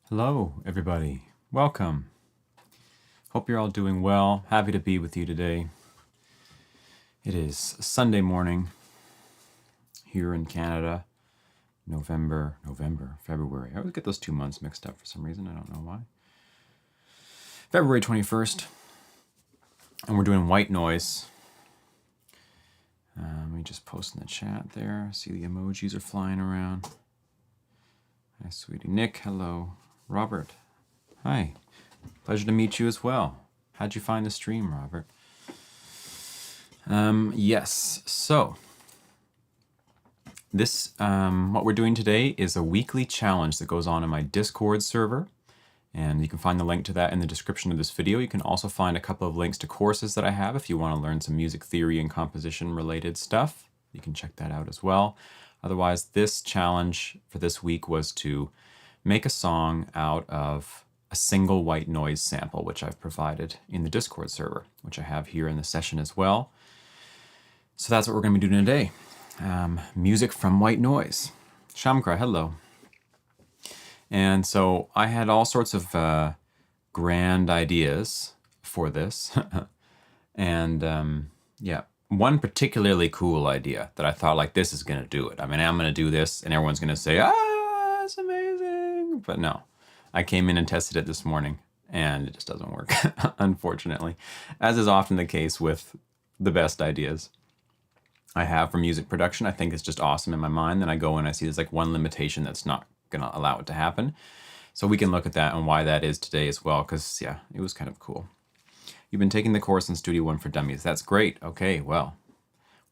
Hello, everybody. Welcome. Hope you're all doing well. Happy to be with you today. It is Sunday morning here in Canada. February. I always get those 2 months mixed up for some reason. I don't know why. February 21st. And we're doing white noise. Let me just post in the chat there. See the emojis are flying around. Hi, sweetie. Nick, hello. Robert, hi. Pleasure to meet you as well. How'd you find the stream, Robert? Yes, so this, what we're doing today is a weekly challenge that goes on in my Discord server. And you can find the link to that in the description of this video. You can also find a couple of links to courses that I have if you want to learn some music theory and composition related stuff. You can check that out as well. Otherwise, this challenge for this week was to make a song out of a single white noise sample, which I've provided in the Discord server, which I have here in the session as well. So that's what we're going to be doing today. Music from white noise. Shamkra, hello. And so I had all sorts of grand ideas for this. And yeah, one particularly cool idea that I thought, like, this is going to do it. I mean, I'm going to do this and everyone's going to say, ah, it's amazing. But no, I came in and tested it this morning and it just doesn't work, unfortunately, as is often the case with the best ideas I have for music production. I think it's just awesome in my mind. Then I go and I see there's like one limitation that's not going to allow it to happen. So we can look at that and why that is today as well, because yeah, it was kind of cool. You've been taking the course in Studio One for Dummies. That's great. Okay, well,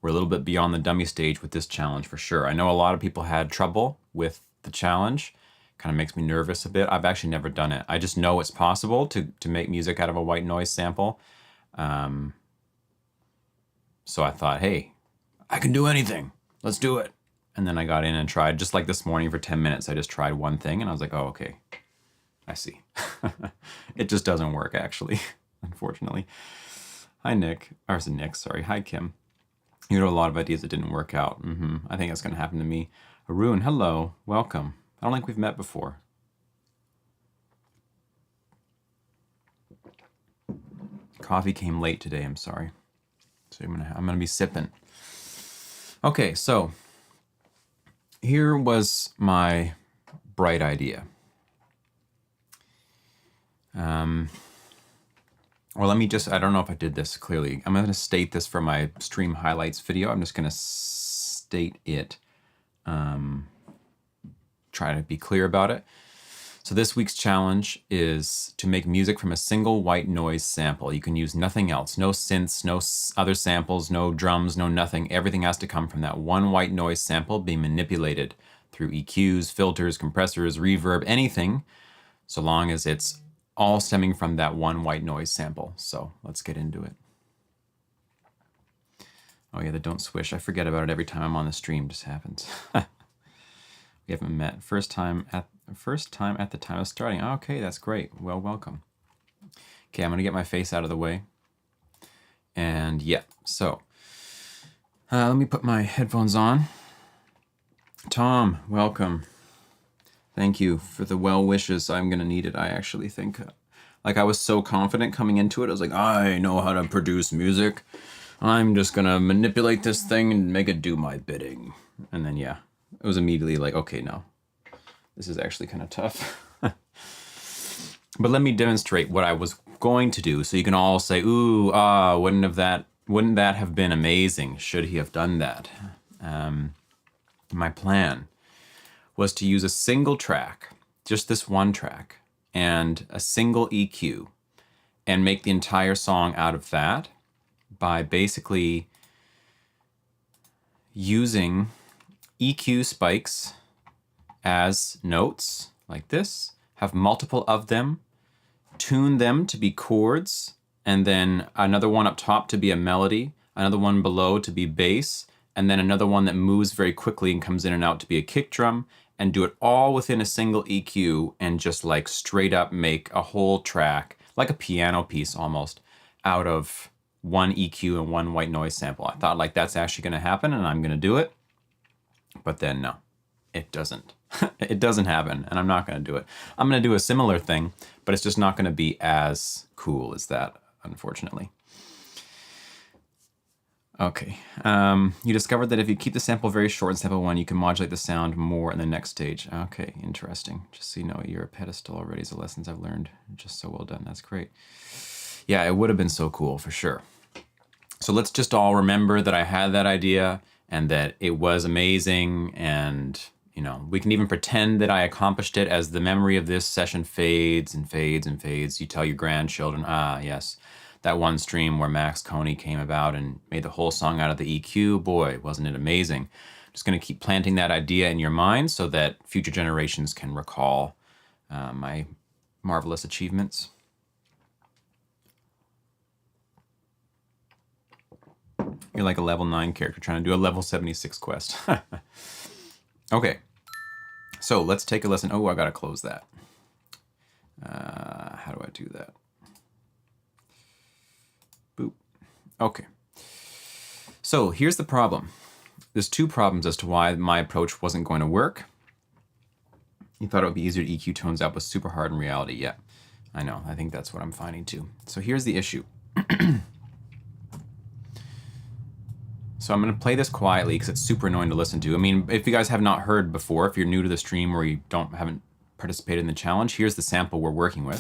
we're a little bit beyond the dummy stage with this challenge for sure. I know a lot of people had trouble with the challenge. Kind of makes me nervous a bit. I've actually never done it. I just know it's possible to make music out of a white noise sample. So I thought, hey, I can do anything. Let's do it. And then I got in and tried, just like this morning for 10 minutes, I just tried one thing and I was like, oh, okay, I see. It just doesn't work, actually, unfortunately. Hi, Nick. Or is it Nick? Sorry. Hi, Kim. You had a lot of ideas that didn't work out. I think that's going to happen to me. Arun, hello. Welcome. I don't think we've met before. Coffee came late today. I'm sorry. So I'm gonna be sipping. Okay, so here was my bright idea. Or let me just, I don't know if I did this clearly. I'm going to state this for my stream highlights video. I'm just going to state it. Try to be clear about it. So this week's challenge is to make music from a single white noise sample. You can use nothing else. No synths, no other samples, no drums, no nothing. Everything has to come from that one white noise sample being manipulated through EQs, filters, compressors, reverb, anything, so long as it's all stemming from that one white noise sample. So let's get into it. Oh yeah, the don't swish. I forget about it every time I'm on the stream. It just happens. We haven't met. First time at the time of starting. Okay, that's great. Well, welcome. Okay, I'm gonna get my face out of the way. And yeah, so let me put my headphones on. Tom, welcome. Thank you for the well wishes. I'm gonna need it. I actually think, like, I was so confident coming into it. I was like, I know how to produce music. I'm just gonna manipulate this thing and make it do my bidding. And then yeah, it was immediately like, okay, no, this is actually kind of tough. But let me demonstrate what I was going to do, so you can all say, ooh, wouldn't that have been amazing? Should he have done that? My plan was to use a single track, just this one track, and a single EQ, and make the entire song out of that by basically using EQ spikes as notes like this, have multiple of them, tune them to be chords, and then another one up top to be a melody, another one below to be bass, and then another one that moves very quickly and comes in and out to be a kick drum, and do it all within a single EQ and just like straight up make a whole track, like a piano piece almost, out of one EQ and one white noise sample. I thought, like, that's actually going to happen and I'm going to do it. But then no, it doesn't. It doesn't happen, and I'm not going to do it. I'm going to do a similar thing, but it's just not going to be as cool as that, unfortunately. Okay, you discovered that if you keep the sample very short in sample 1, you can modulate the sound more in the next stage. Okay, interesting. Just so you know, you're a pedestal already, is the lessons I've learned. Just so well done, that's great. Yeah, it would have been so cool, for sure. So let's just all remember that I had that idea, and that it was amazing, and you know, we can even pretend that I accomplished it as the memory of this session fades and fades and fades. You tell your grandchildren, ah, yes, that one stream where Max Konyi came about and made the whole song out of the EQ. Boy, wasn't it amazing. Just going to keep planting that idea in your mind so that future generations can recall my marvelous achievements. You're like a level 9 character trying to do a level 76 quest. Okay, so let's take a listen. Oh, I gotta close that. How do I do that? Boop. Okay. So here's the problem. There's two problems as to why my approach wasn't going to work. You thought it would be easier to EQ tones out, but super hard in reality. Yeah, I know. I think that's what I'm finding too. So here's the issue. So I'm going to play this quietly because it's super annoying to listen to. I mean, if you guys have not heard before, if you're new to the stream or you haven't participated in the challenge, here's the sample we're working with.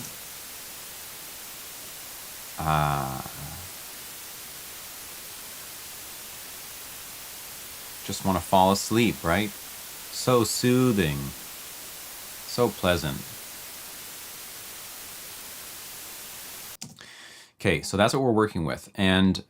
Just want to fall asleep, right? So soothing. So pleasant. Okay, so that's what we're working with. And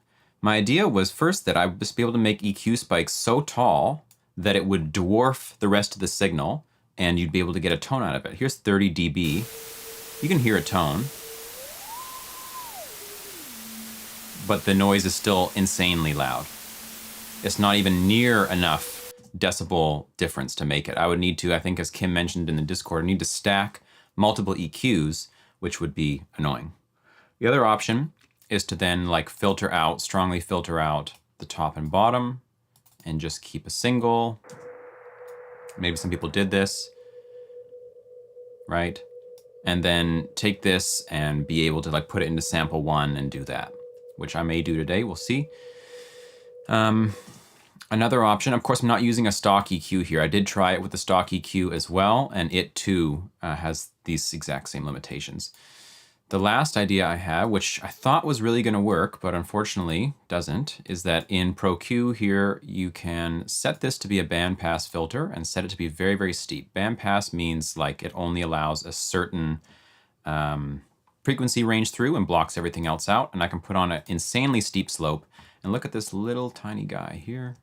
my idea was first that I would just be able to make EQ spikes so tall that it would dwarf the rest of the signal and you'd be able to get a tone out of it. Here's 30 dB. You can hear a tone, but the noise is still insanely loud. It's not even near enough decibel difference to make it. I would need to, I think as Kim mentioned in the Discord, I need to stack multiple EQs, which would be annoying. The other option is to then like strongly filter out the top and bottom and just keep a single. Maybe some people did this, right? And then take this and be able to like put it into sample 1 and do that, which I may do today, we'll see. Another option, of course, I'm not using a stock EQ here. I did try it with the stock EQ as well, and it too has these exact same limitations. The last idea I had, which I thought was really going to work, but unfortunately doesn't, is that in ProQ here, you can set this to be a bandpass filter and set it to be very, very steep. Bandpass means like it only allows a certain frequency range through and blocks everything else out. And I can put on an insanely steep slope. And look at this little tiny guy here.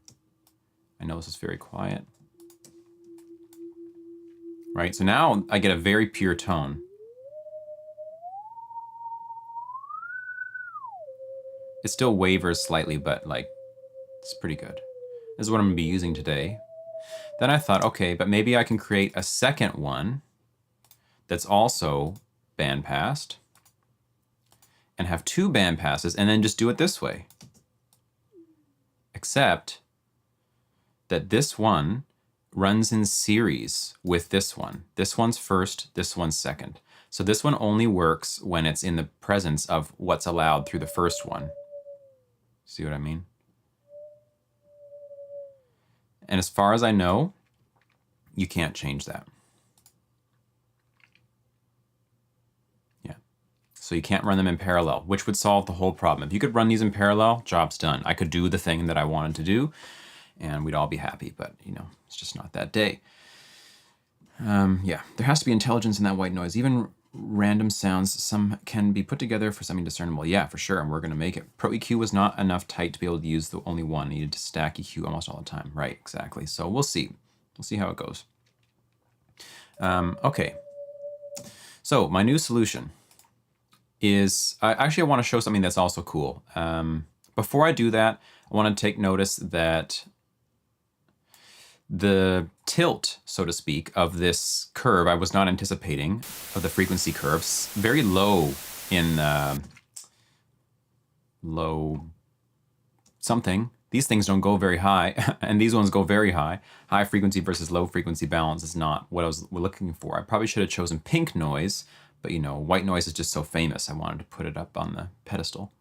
I know this is very quiet. Right, so now I get a very pure tone. It still wavers slightly, but like, it's pretty good. This is what I'm gonna be using today. Then I thought, okay, but maybe I can create a second one that's also bandpassed and have 2 bandpasses and then just do it this way. Except that this one runs in series with this one. This one's first, this one's second. So this one only works when it's in the presence of what's allowed through the first one. See what I mean? And as far as I know, you can't change that. Yeah. So you can't run them in parallel, which would solve the whole problem. If you could run these in parallel, job's done. I could do the thing that I wanted to do and we'd all be happy, but you know, it's just not that day. Yeah, there has to be intelligence in that white noise. Even random sounds, some can be put together for something discernible. Yeah, for sure, and we're gonna make it. Pro EQ was not enough tight to be able to use the only one. I needed to stack EQ almost all the time. Right, exactly. So we'll see. We'll see how it goes. Okay. So my new solution is, actually I wanna show something that's also cool. Before I do that, I wanna take notice that the tilt, so to speak, of this curve, I was not anticipating, of the frequency curves, very low in low something. these things don't go very high, and these ones go very high. High frequency versus low frequency balance is not what I was looking for. I probably should have chosen pink noise, but you know, white noise is just so famous. I wanted to put it up on the pedestal.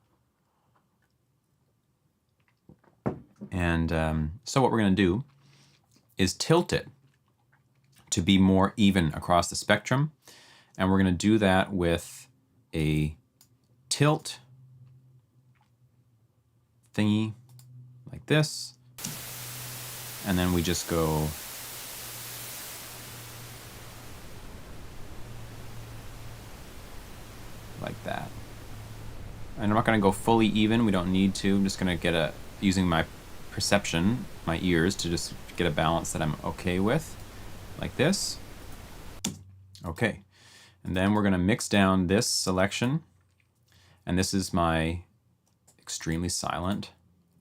And so what we're going to do is tilt it to be more even across the spectrum. And we're going to do that with a tilt thingy like this. And then we just go like that. And I'm not going to go fully even. We don't need to. I'm just going to get using my perception, my ears, to just get a balance that I'm okay with, like this. Okay. And then we're going to mix down this selection. And this is my extremely silent.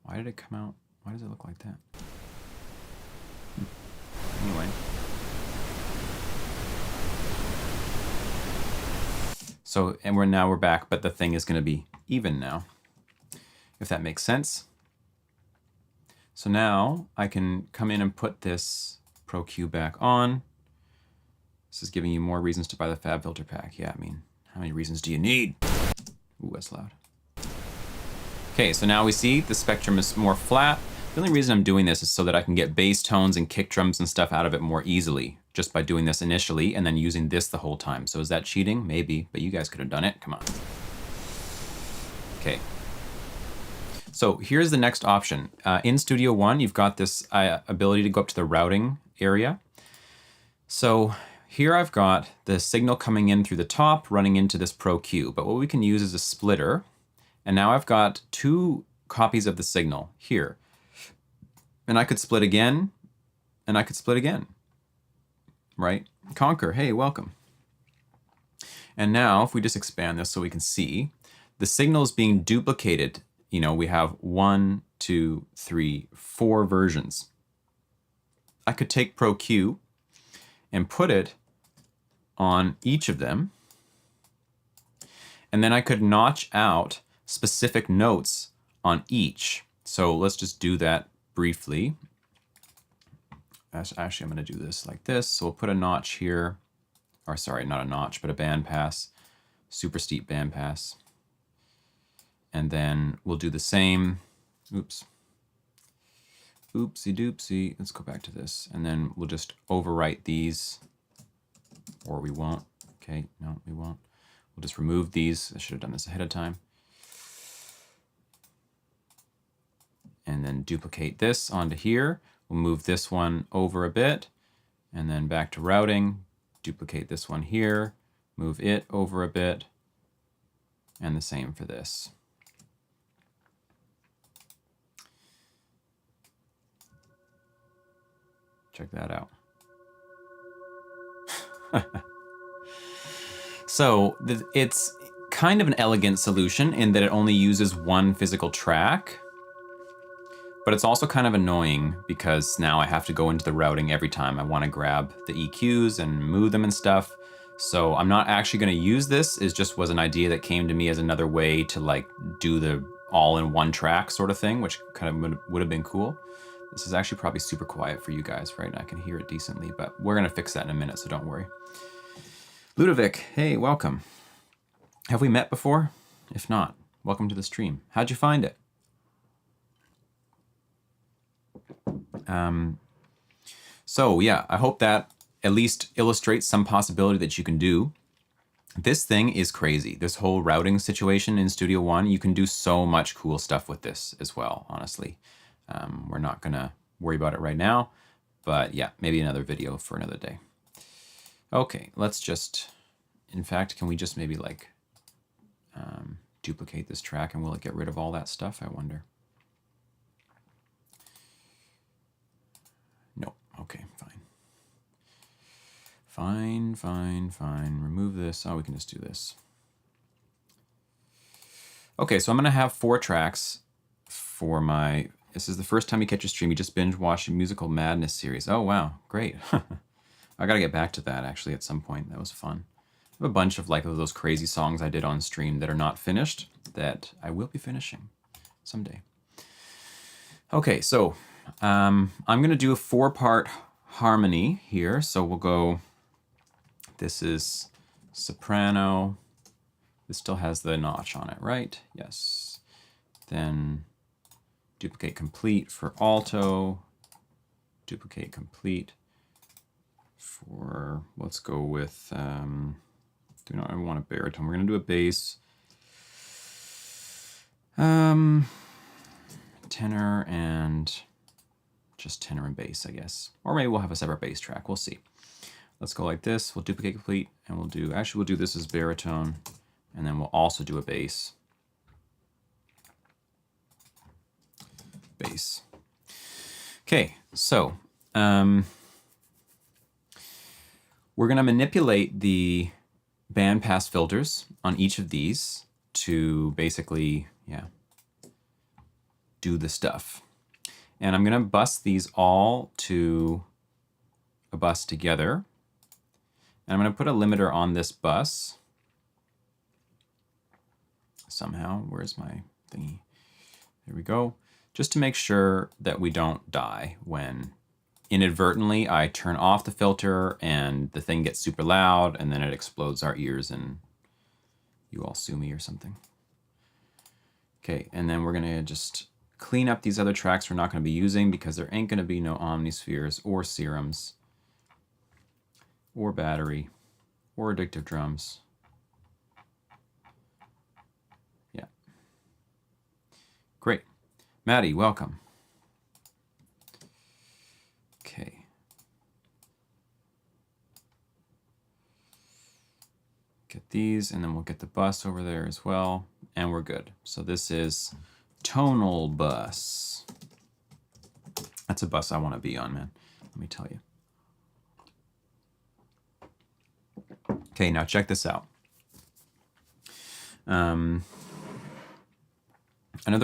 Why did it come out? Why does it look like that? Anyway. So, and now we're back, but the thing is going to be even now, if that makes sense. So now I can come in and put this Pro Q back on. This is giving you more reasons to buy the Fab Filter Pack. Yeah, I mean, how many reasons do you need? Ooh, that's loud. Okay, so now we see the spectrum is more flat. The only reason I'm doing this is so that I can get bass tones and kick drums and stuff out of it more easily, just by doing this initially and then using this the whole time. So is that cheating? Maybe, but you guys could have done it. Come on. Okay. So here's the next option. In Studio One, you've got this ability to go up to the routing area. So here I've got the signal coming in through the top, running into this Pro Q. But what we can use is a splitter. And now I've got 2 copies of the signal here. And I could split again, and I could split again, right? Conquer, hey, welcome. And now if we just expand this so we can see, the signal is being duplicated. You know, we have 1, 2, 3, 4 versions. I could take Pro Q and put it on each of them. And then I could notch out specific notes on each. So let's just do that briefly. Actually, I'm going to do this like this. So we'll put a notch here, or sorry, not a notch, but a bandpass, super steep bandpass. And then we'll do the same. Oops. Oopsie doopsie. Let's go back to this. And then we'll just overwrite these, or we won't. Okay, no, we won't. We'll just remove these. I should have done this ahead of time. And then duplicate this onto here. We'll move this one over a bit, and then back to routing, duplicate this one here, move it over a bit, and the same for this. Check that out. So it's kind of an elegant solution in that it only uses 1 physical track. But it's also kind of annoying because now I have to go into the routing every time I want to grab the EQs and move them and stuff. So I'm not actually going to use this. It just was an idea that came to me as another way to like do the all in one track sort of thing, which kind of would have been cool. This is actually probably super quiet for you guys, right? I can hear it decently, but we're going to fix that in a minute, so don't worry. Ludovic, hey, welcome. Have we met before? If not, welcome to the stream. How'd you find it? So yeah, I hope that at least illustrates some possibility that you can do. This thing is crazy. This whole routing situation in Studio One, you can do so much cool stuff with this as well, honestly. We're not gonna worry about it right now, but yeah, maybe another video for another day. Okay, let's just, in fact, can we just maybe like duplicate this track and will it get rid of all that stuff, I wonder? No, okay, fine. Fine. Remove this. Oh, we can just do this. Okay, so I'm gonna have 4 tracks for my, this is the first time you catch a stream, you just binge watched a Musical Madness series. Oh, wow, great. I gotta get back to that actually at some point. That was fun. I have a bunch of like those crazy songs I did on stream that are not finished that I will be finishing someday. Okay, so I'm going to do a 4-part harmony here. So we'll go, this is soprano. This still has the notch on it, right? Yes. Then duplicate complete for alto. Duplicate complete for, let's go with, do not want a baritone. We're going to do a bass. Tenor and just tenor and bass, I guess. Or maybe we'll have a separate bass track. We'll see. Let's go like this. We'll duplicate complete, and we'll do, actually we'll do this as baritone, and then we'll also do a bass. Bass. Okay, so we're going to manipulate the bandpass filters on each of these to basically, do the stuff. And I'm going to bus these all to a bus together. And I'm going to put a limiter on this bus. Somehow, where's my thingy? There we go. Just to make sure that we don't die when inadvertently I turn off the filter and the thing gets super loud and then it explodes our ears and you all sue me or something. Okay, and then we're going to just clean up these other tracks we're not going to be using because there ain't going to be no omnispheres or serums or battery or addictive drums. Yeah. Great. Maddie, welcome. Okay. Get these, and then we'll get the bus over there as well, and we're good. So this is tonal bus. That's a bus I want to be on, man. Let me tell you. Okay, now check this out. Another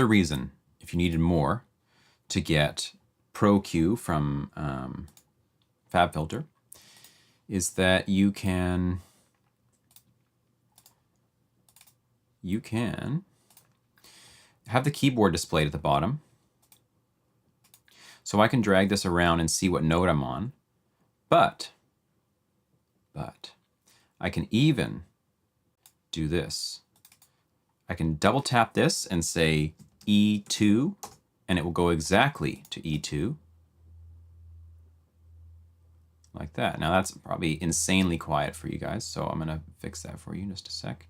reason, if you needed more, to get Pro Q from FabFilter is that you can have the keyboard displayed at the bottom. So I can drag this around and see what note I'm on. But I can even do this. I can double tap this and say E2, and it will go exactly to E2. Like that. Now that's probably insanely quiet for you guys, so I'm gonna fix that for you in just a sec.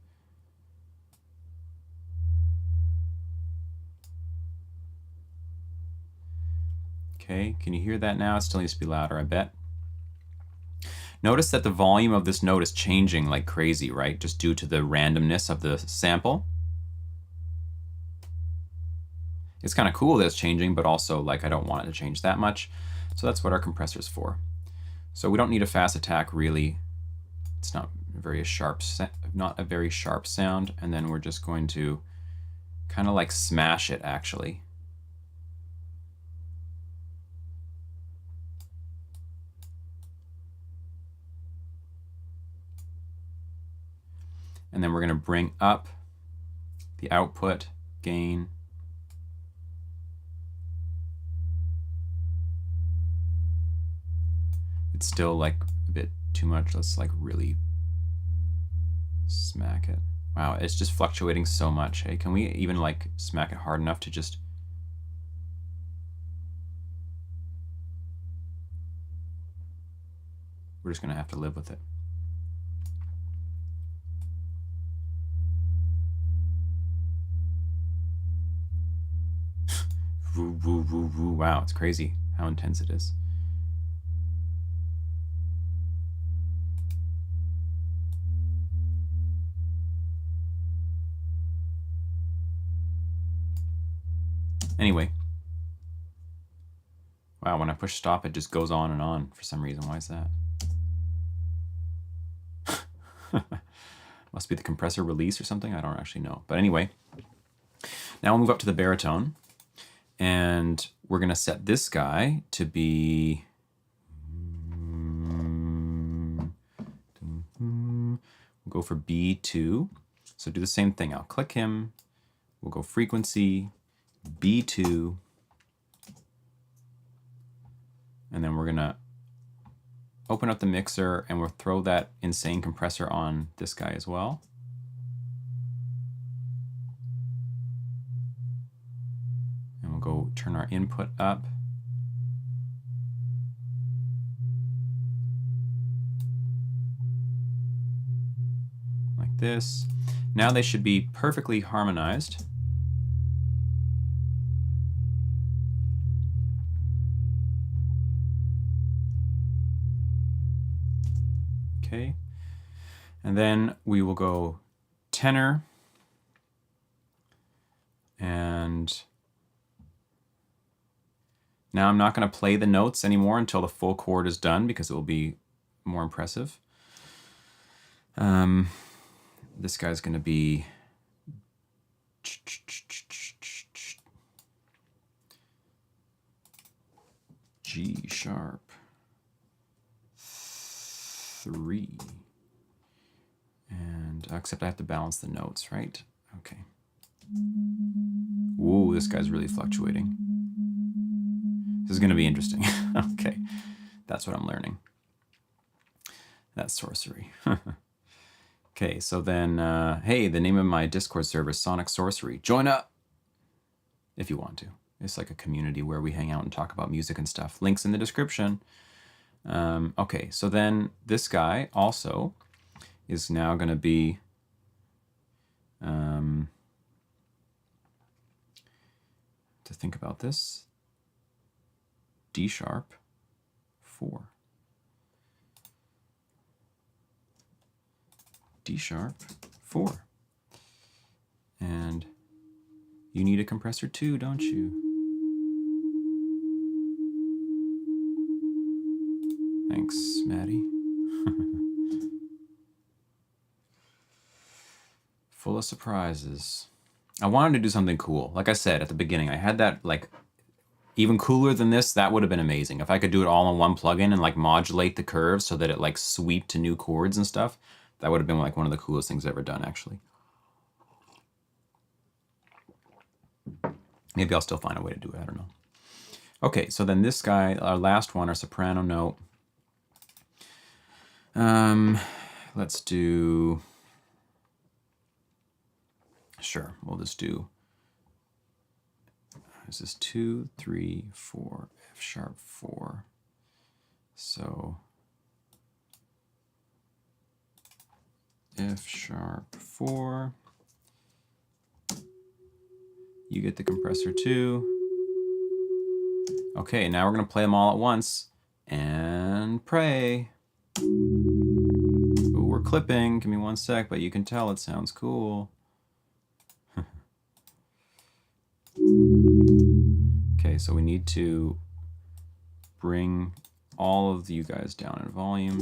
Okay, can you hear that now? It still needs to be louder, I bet. Notice that the volume of this note is changing like crazy, right? Just due to the randomness of the sample. It's kind of cool that it's changing, but also like I don't want it to change that much. So that's what our compressor's for. So we don't need a fast attack really. It's not a very sharp sound. And then we're just going to kind of like smash it actually. And then we're going to bring up the output gain. It's still like a bit too much. Let's like really smack it. Wow, it's just fluctuating so much. Hey, can we even like smack it hard enough to just... We're just going to have to live with it. Woo, woo, woo, woo. Wow, it's crazy how intense it is. Anyway. Wow, when I push stop, it just goes on and on for some reason. Why is that? Must be the compressor release or something. I don't actually know. But anyway, now we'll move up to the baritone. And we're going to set this guy to be... We'll go for B2. So do the same thing. I'll click him. We'll go frequency, B2. gonna open up the mixer and we'll throw that insane compressor on this guy as well. And we'll go turn our input up. Like this. Now they should be perfectly harmonized. Okay, and then we will go tenor, and now I'm not going to play the notes anymore until the full chord is done because it will be more impressive. This guy's going to be G sharp 3, and except I have to balance the notes, right? Okay. Ooh, this guy's really fluctuating. This is going to be interesting. Okay, that's what I'm learning. That's sorcery. Okay, so then, hey, the name of my Discord server is Sonic Sorcery. Join up if you want to. It's like a community where we hang out and talk about music and stuff. Links in the description. Okay, so then this guy also is now going to be to think about this, D sharp 4, D sharp 4, and you need a compressor too, don't you? Thanks, Maddie. Full of surprises. I wanted to do something cool. Like I said at the beginning, I had that, like, even cooler than this, that would have been amazing. If I could do it all in one plugin and like modulate the curves so that it like sweep to new chords and stuff, that would have been like one of the coolest things I've ever done, actually. Maybe I'll still find a way to do it, I don't know. Okay, so then this guy, our last one, our soprano note. Let's do, sure, we'll just do, is this 2, 3, 4, F sharp 4. So F sharp 4. You get the compressor too. Okay, now we're gonna play them all at once and pray. Ooh, we're clipping, give me 1 sec, but you can tell it sounds cool. Okay, so we need to bring all of you guys down in volume.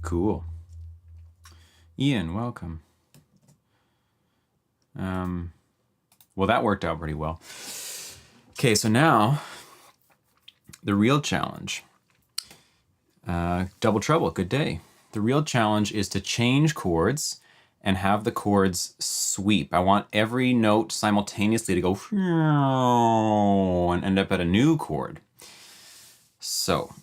Cool. Ian, welcome. Well, that worked out pretty well. Okay, so now the real challenge. Double trouble, good day. The real challenge is to change chords and have the chords sweep. I want every note simultaneously to go and end up at a new chord. So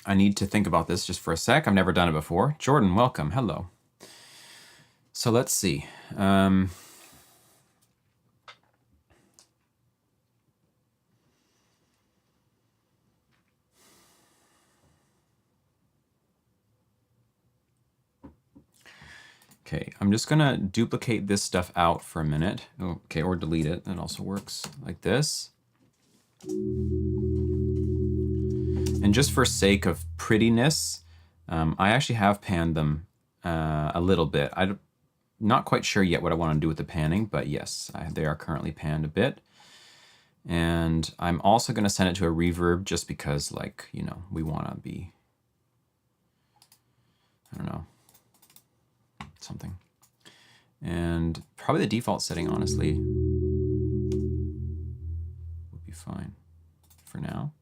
I need to think about this just for a sec. I've never done it before. Jordan, welcome. Hello. So let's see. Okay, I'm just gonna duplicate this stuff out for a minute. Okay, or delete it. That also works like this. And just for sake of prettiness, I actually have panned them a little bit. I'm not quite sure yet what I want to do with the panning, but yes, they are currently panned a bit. And I'm also going to send it to a reverb just because, like, you know, we want to be, I don't know, something. And probably the default setting, honestly, would be fine for now.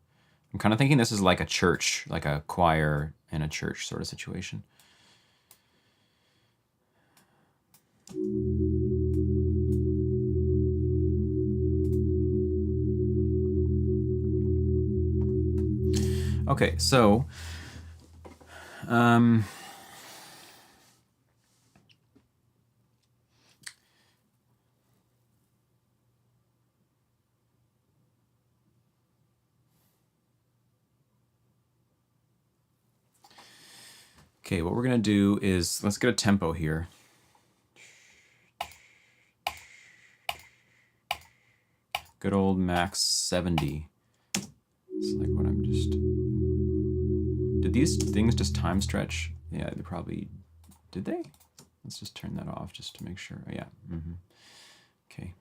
I'm kind of thinking this is like a church, like a choir in a church sort of situation. Okay, so okay, what we're gonna do is let's get a tempo here. Good old max 70. It's like what I'm just. Did these things just time stretch? Yeah, they probably did. They? Let's just turn that off just to make sure. Oh, yeah. Okay.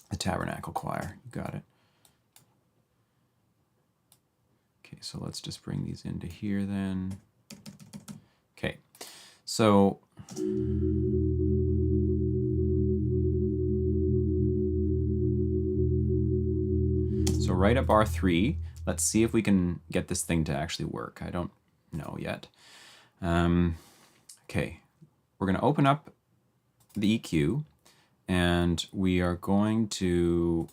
The Tabernacle Choir. You got it. Okay, so let's just bring these into here then. Okay, so right at bar 3, let's see if we can get this thing to actually work. I don't know yet. Okay, we're going to open up the EQ, and we are going to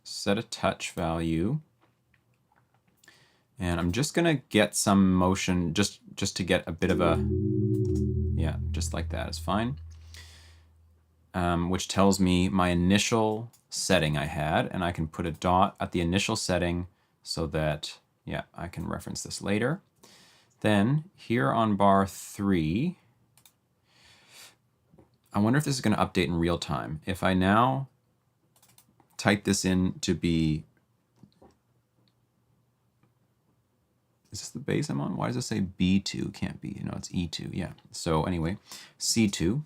set a touch value. And I'm just going to get some motion just to get a bit of a, yeah, just like that is fine. Which tells me my initial setting I had, and I can put a dot at the initial setting so that, yeah, I can reference this later. Then here on bar 3, I wonder if this is going to update in real time. If I now type this in to be, is this the bass I'm on? Why does it say B2? Can't be, you know, it's E2, yeah. So anyway, C2.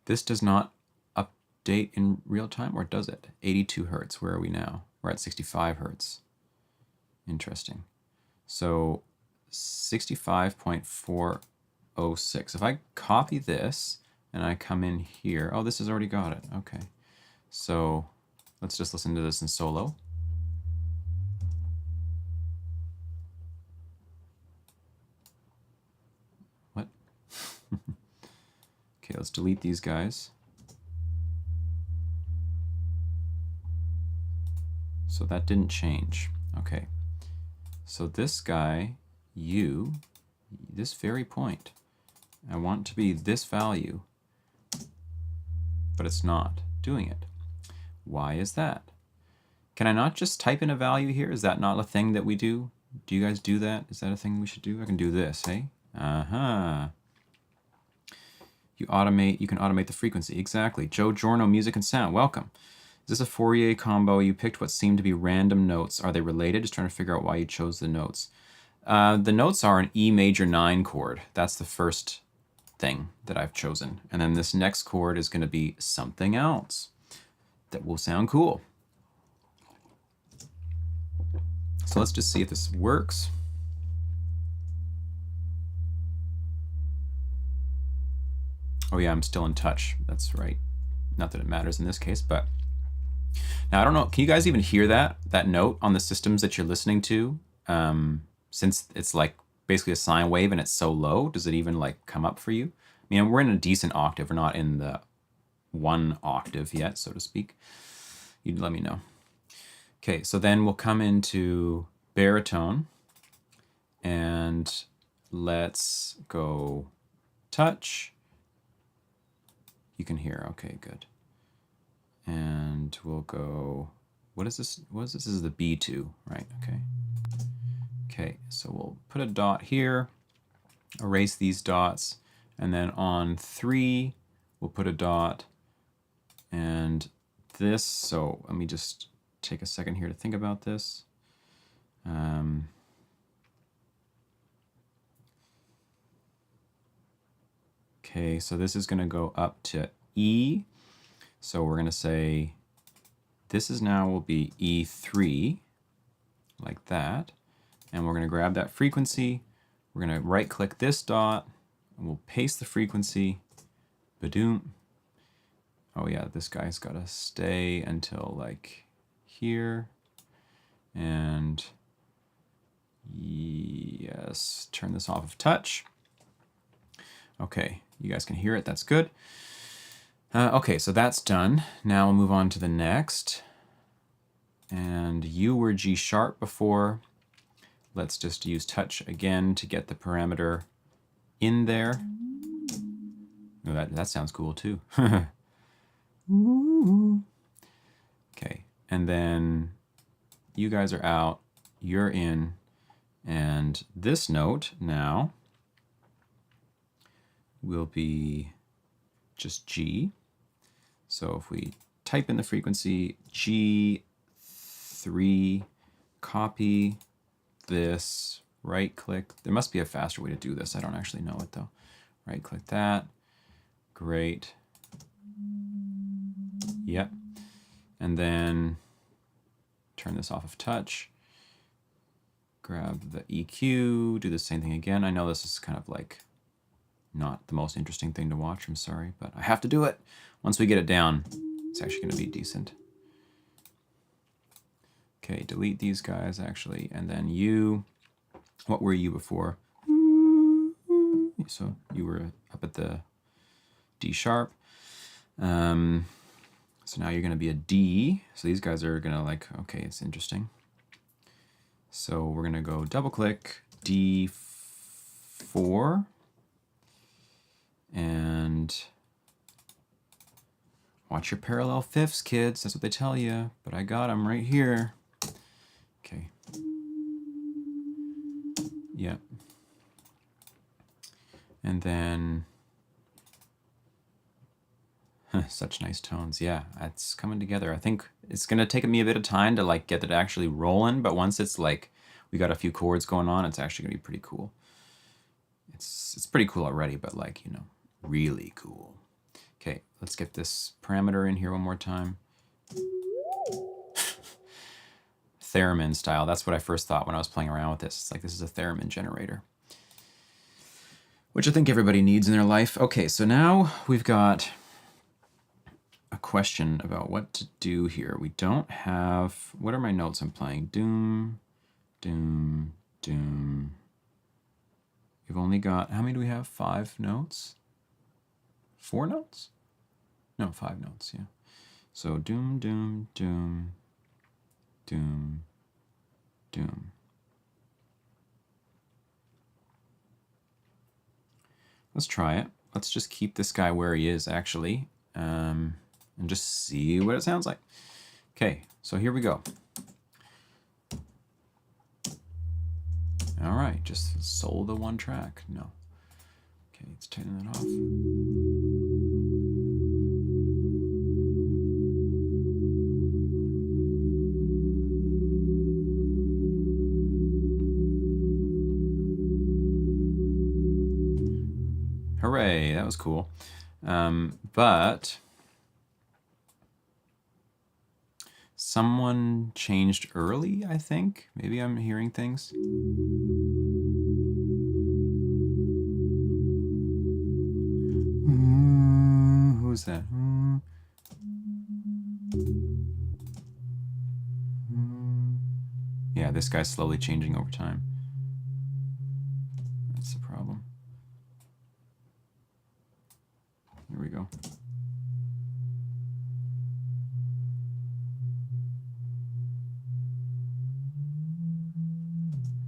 This does not update in real time, or does it? 82 hertz, where are we now? We're at 65 hertz. Interesting. So 65.406. If I copy this and I come in here, oh, this has already got it. Okay. So let's just listen to this in solo. What? Okay, let's delete these guys. So that didn't change. Okay. So this guy, this very point, I want to be this value, but it's not doing it. Why is that? Can I not just type in a value here? Is that not a thing that we do? Do you guys do that? Is that a thing we should do? I can do this, hey? You can automate the frequency. Exactly. Joe Giorno, Music and Sound, welcome. Is this a Fourier combo? You picked what seemed to be random notes. Are they related? Just trying to figure out why you chose the notes. The notes are an E major 9 chord. That's the first thing that I've chosen. And then this next chord is going to be something else that will sound cool. So let's just see if this works. Oh yeah, I'm still in touch. That's right. Not that it matters in this case, but now I don't know. Can you guys even hear that note on the systems that you're listening to? Since it's like basically a sine wave and it's so low, does it even like come up for you? I mean, we're in a decent octave. We're not in the 1 octave yet, so to speak. You'd let me know. Okay, so then we'll come into baritone and let's go touch. You can hear, okay, good. And we'll go, what is this? This is the B2, right? Okay. Okay, so we'll put a dot here, erase these dots, and then on 3, we'll put a dot, and this, so let me just take a second here to think about this. Okay, so this is going to go up to E. So we're going to say this is now will be E3, like that. And we're going to grab that frequency. We're going to right click this dot, and we'll paste the frequency. Badoom. Oh yeah, this guy's got to stay until like here. And yes, turn this off of touch. Okay, you guys can hear it, that's good. Okay, so that's done. Now we'll move on to the next. And you were G sharp before. Let's just use touch again to get the parameter in there. Oh, that sounds cool too. Okay, and then you guys are out, you're in, and this note now will be just G. So if we type in the frequency G3, copy this, right click. There must be a faster way to do this. I don't actually know it though. Right click that. Great. Yep. And then turn this off of touch. Grab the EQ, do the same thing again. I know this is kind of like not the most interesting thing to watch, I'm sorry, but I have to do it. Once we get it down, it's actually going to be decent. Okay, delete these guys actually, and then you, what were you before? So you were up at the D sharp. So now you're going to be a D. So these guys are going to like, okay, it's interesting. So we're going to go double click D4. And watch your parallel fifths, kids. That's what they tell you. But I got them right here. Okay. Yep. And then such nice tones. Yeah, it's coming together. I think it's going to take me a bit of time to like get it actually rolling, but once it's like we got a few chords going on, it's actually going to be pretty cool. It's pretty cool already, but like, you know, really cool. Okay, let's get this parameter in here one more time. Theremin style. That's what I first thought when I was playing around with this. It's like this is a theremin generator, which I think everybody needs in their life. Okay, so now we've got a question about what to do here. We don't have, what are my notes I'm playing? Doom, doom, doom. We've only got, how many do we have? 5 notes? 4 notes? No, 5 notes, yeah. So doom, doom, doom, doom, doom. Let's try it. Let's just keep this guy where he is, actually, and just see what it sounds like. Okay, so here we go. All right, just solo the one track. No. Okay, let's turn that off. Hooray, that was cool. But someone changed early, I think. Maybe I'm hearing things. Who's that? Yeah, this guy's slowly changing over time. That's the problem. Here we go.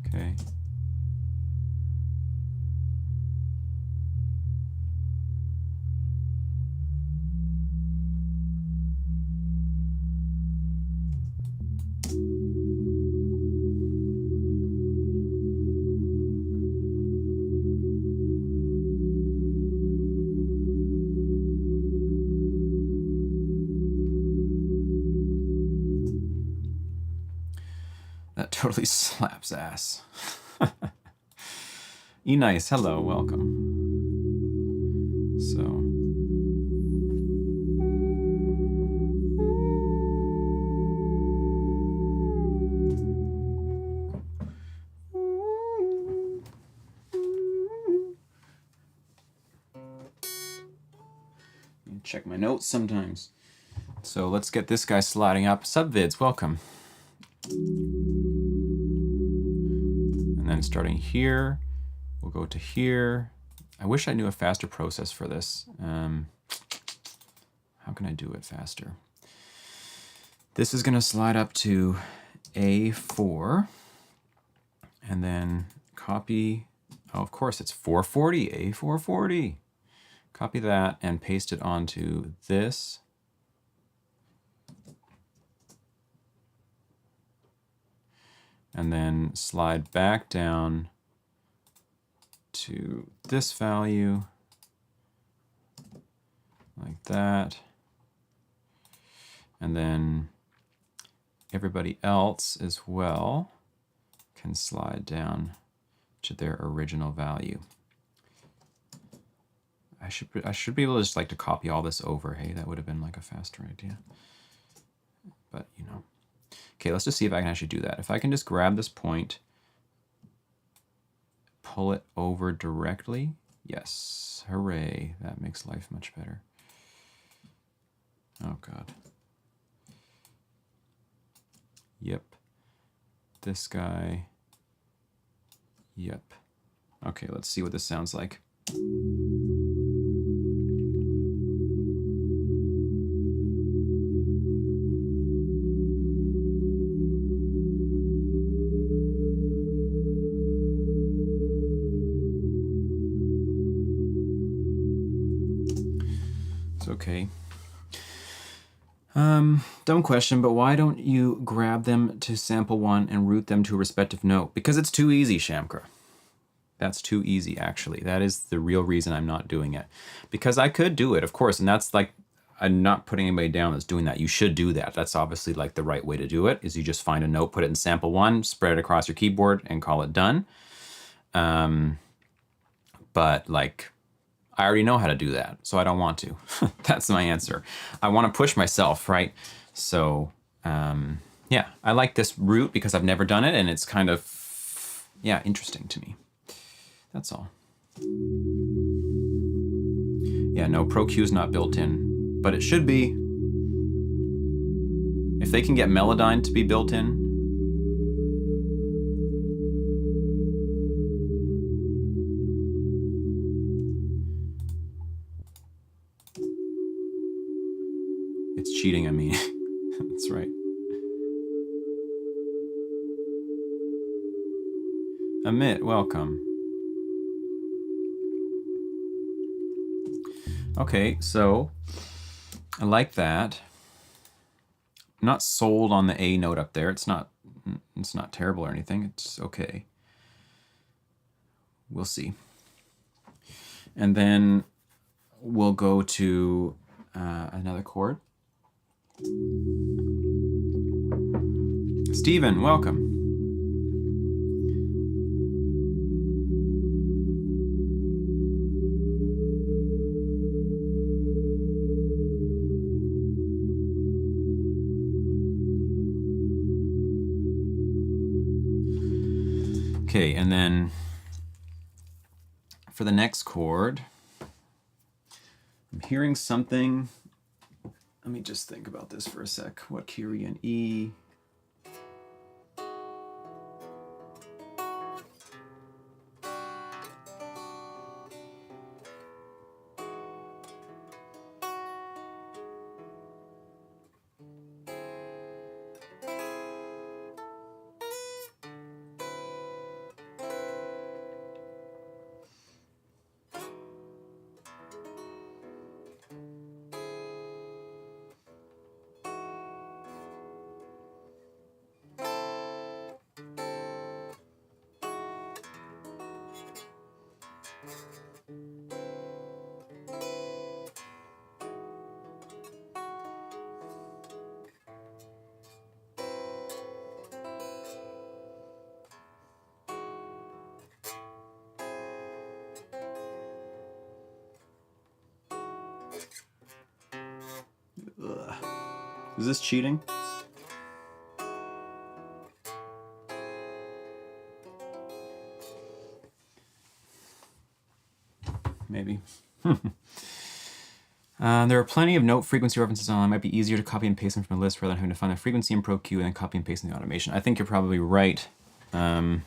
Okay. That totally slaps ass. E-Nice, hello, welcome. So. Check my notes sometimes. So let's get this guy sliding up. Subvids, welcome. And then starting here, we'll go to here. I wish I knew a faster process for this. How can I do it faster? This is going to slide up to A4 and then copy. Oh, of course, it's 440, A440. Copy that and paste it onto this. And then slide back down to this value, like that. And then everybody else as well can slide down to their original value. I should be able to just like to copy all this over. Hey, that would have been like a faster idea. But you know. Okay, let's just see if I can actually do that. If I can just grab this point, pull it over directly. Yes, hooray. That makes life much better. Oh God. Yep. This guy. Yep. Okay, let's see what this sounds like. Okay. Dumb question, but why don't you grab them to sample one and route them to a respective note? Because it's too easy, Shamkar. That's too easy, actually. That is the real reason I'm not doing it. Because I could do it, of course, and that's like, I'm not putting anybody down that's doing that. You should do that. That's obviously like the right way to do it, is you just find a note, put it in sample one, spread it across your keyboard, and call it done. But like, I already know how to do that, so I don't want to. That's my answer. I want to push myself, right? So, yeah, I like this route because I've never done it, and it's kind of, yeah, interesting to me. That's all. Yeah, no, Pro Q is not built in, but it should be. If they can get Melodyne to be built in, it's cheating, I mean. That's right. Amit, welcome. Okay, so I like that. I'm not sold on the A note up there. It's not terrible or anything. It's okay. We'll see. And then we'll go to another chord. Stephen, welcome. Okay, and then for the next chord, I'm hearing something. Let me just think about this for a sec. What key are we in? E. Is this cheating? Maybe. There are plenty of note frequency references online. It might be easier to copy and paste them from a list rather than having to find the frequency in Pro Q and then copy and paste in the automation. I think you're probably right, Tom.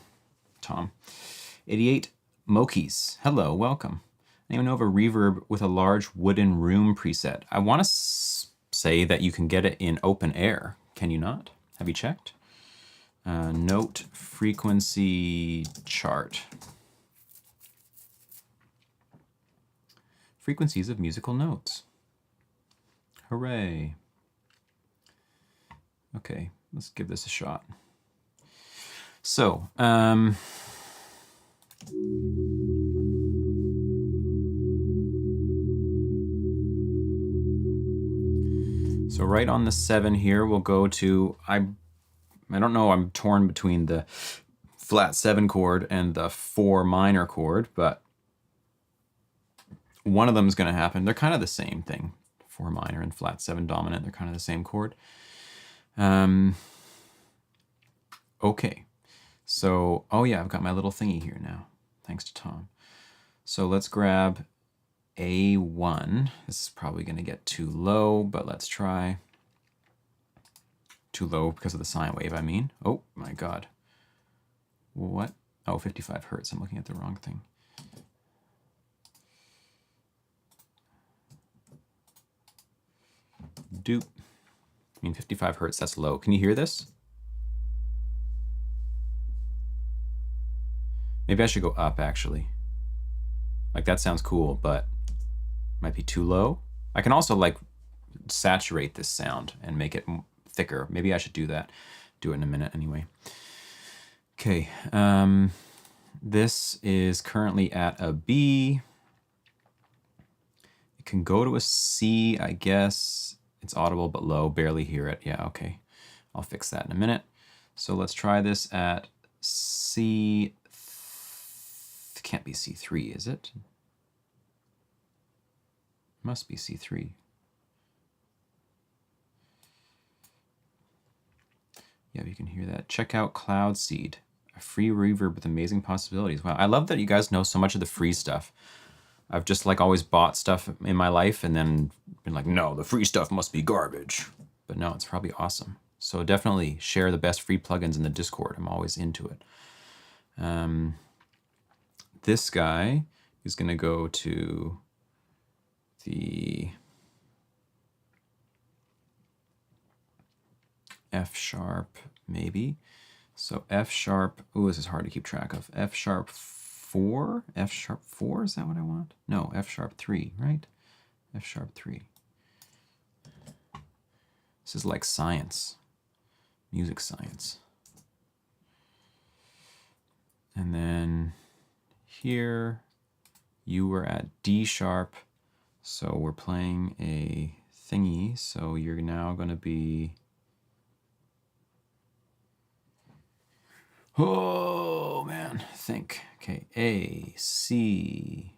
88 Mokis. Hello, welcome. Anyone know of a reverb with a large wooden room preset? I want to say that you can get it in open air. Can you not? Have you checked? Note frequency chart. Frequencies of musical notes. Hooray. Okay, let's give this a shot. So, right on the 7 here, we'll go to, I don't know, I'm torn between the flat 7 chord and the 4 minor chord, but one of them is going to happen. They're kind of the same thing. 4 minor and flat 7 dominant, they're kind of the same chord. Okay, so, oh yeah, I've got my little thingy here now, thanks to Tom. So let's grab A1. This is probably going to get too low, but let's try. Too low because of the sine wave, I mean. Oh my God. What? Oh, 55 hertz. I'm looking at the wrong thing. Doop. I mean, 55 hertz, that's low. Can you hear this? Maybe I should go up, actually. Like, that sounds cool, but might be too low. I can also, like, saturate this sound and make it thicker. Maybe I should do that. Do it in a minute anyway. Okay, this is currently at a B. It can go to a C, I guess. It's audible but low, barely hear it. Yeah, okay. I'll fix that in a minute. So let's try this at C. It can't be C3, is it? Must be C3. Yeah, you can hear that. Check out Cloud Seed, a free reverb with amazing possibilities. Wow, I love that you guys know so much of the free stuff. I've just like always bought stuff in my life and then been like, no, the free stuff must be garbage. But no, it's probably awesome. So definitely share the best free plugins in the Discord. I'm always into it. This guy is going to go to the F sharp, maybe. So F sharp, ooh, this is hard to keep track of. F sharp 4? F sharp 4, is that what I want? No, F sharp 3, right? F sharp 3. This is like science, music science. And then here, you were at D sharp, so we're playing a thingy, so you're now going to be, oh man, think. Okay, A, C,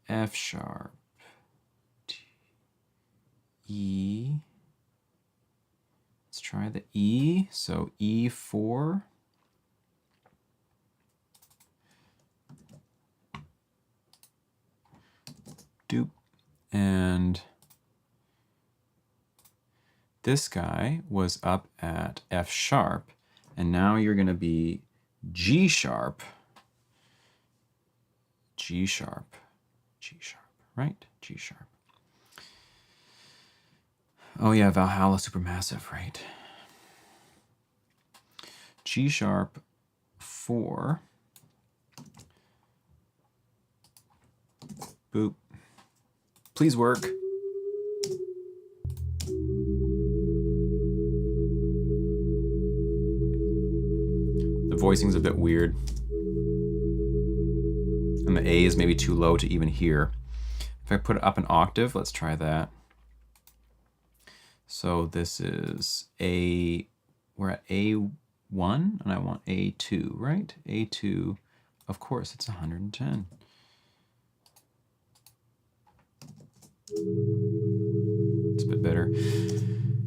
F sharp, E. Let's try the E, so E4. Doop. And this guy was up at F sharp, and now you're going to be G sharp, G sharp, G sharp, right? G sharp. Oh yeah, Valhalla Supermassive, right? G sharp 4. Boop. Please work. The voicing's a bit weird. And the A is maybe too low to even hear. If I put it up an octave, let's try that. So this is A, we're at A1, and I want A2, right? A2, of course, it's 110. It's a bit better.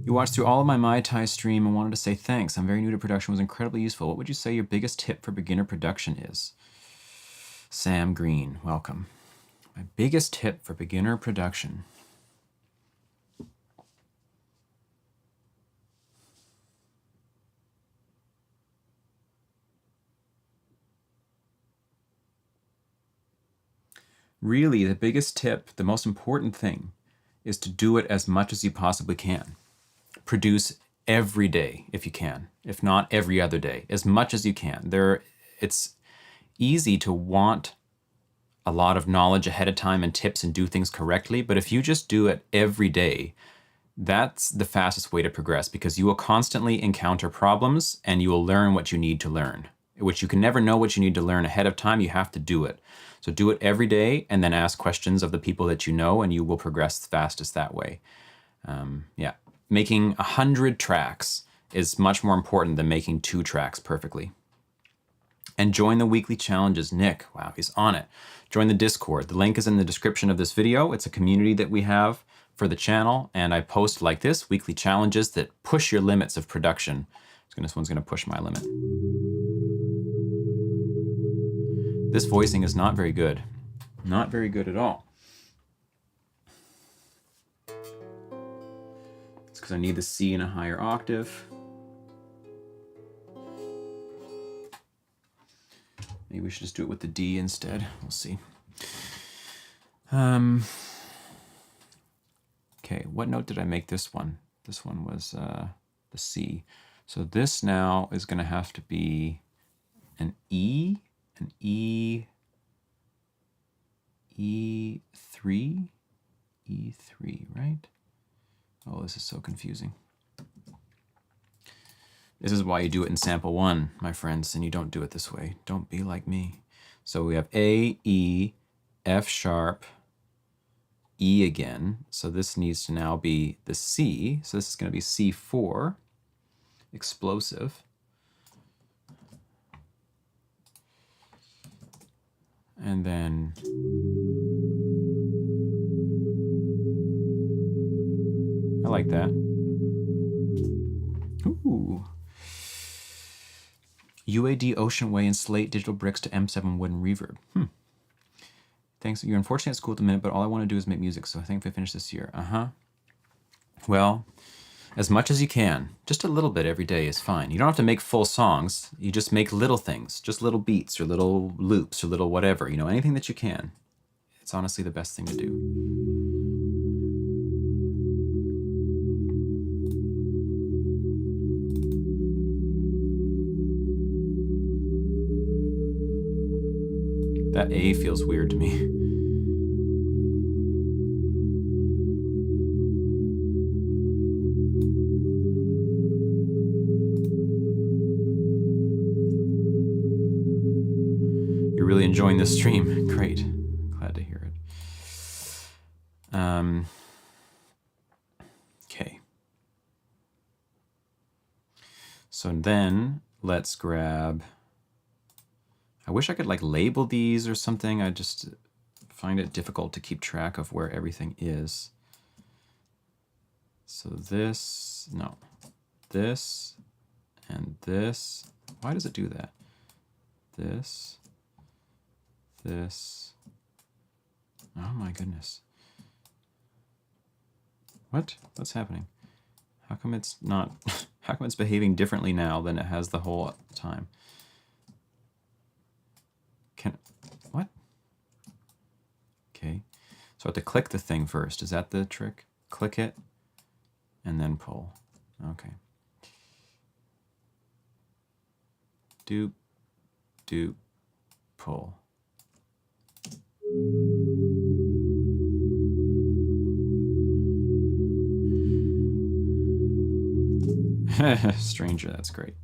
You watched through all of my Mai Tai stream and wanted to say thanks. I'm very new to production. It was incredibly useful. What would you say your biggest tip for beginner production is? Sam Green, welcome. My biggest tip for beginner production. Really, the biggest tip, the most important thing, is to do it as much as you possibly can. Produce every day if you can, if not every other day, as much as you can. It's easy to want a lot of knowledge ahead of time and tips and do things correctly, but if you just do it every day, that's the fastest way to progress, because you will constantly encounter problems and you will learn what you need to learn, which you can never know what you need to learn ahead of time. You have to do it. So do it every day and then ask questions of the people that you know, and you will progress fastest that way. Yeah, making 100 tracks is much more important than making 2 tracks perfectly. And join the weekly challenges. Nick, wow, he's on it. Join the Discord. The link is in the description of this video. It's a community that we have for the channel, and I post like this, weekly challenges that push your limits of production. This one's gonna push my limit. This voicing is not very good. Not very good at all. It's because I need the C in a higher octave. Maybe we should just do it with the D instead. We'll see. Okay, what note did I make this one? This one was the C. So this now is going to have to be an E, E3, E3, right? Oh, this is so confusing. This is why you do it in sample 1, my friends, and you don't do it this way. Don't be like me. So we have A, E, F sharp, E again. So this needs to now be the C. So this is going to be C4, explosive. And then I like that. Ooh. UAD Ocean Way and Slate Digital Bricks to M7 Wooden Reverb. Thanks. You're unfortunately at school at the minute, but all I want to do is make music, so I think if I finish this year. Well, as much as you can. Just a little bit every day is fine. You don't have to make full songs. You just make little things, just little beats or little loops or little whatever, you know, anything that you can. It's honestly the best thing to do. That A feels weird to me. You're really enjoying this stream. Great. Glad to hear it. Okay. So then let's grab... I wish I could like label these or something. I just find it difficult to keep track of where everything is. So this, no, this and this. Why does it do that? This, this. Oh my goodness. What's happening? How come it's not, how come it's behaving differently now than it has the whole time? What? Okay, so I have to click the thing first. Is that the trick? Click it and then pull. Okay. Doop, doop, pull. Stranger, that's great.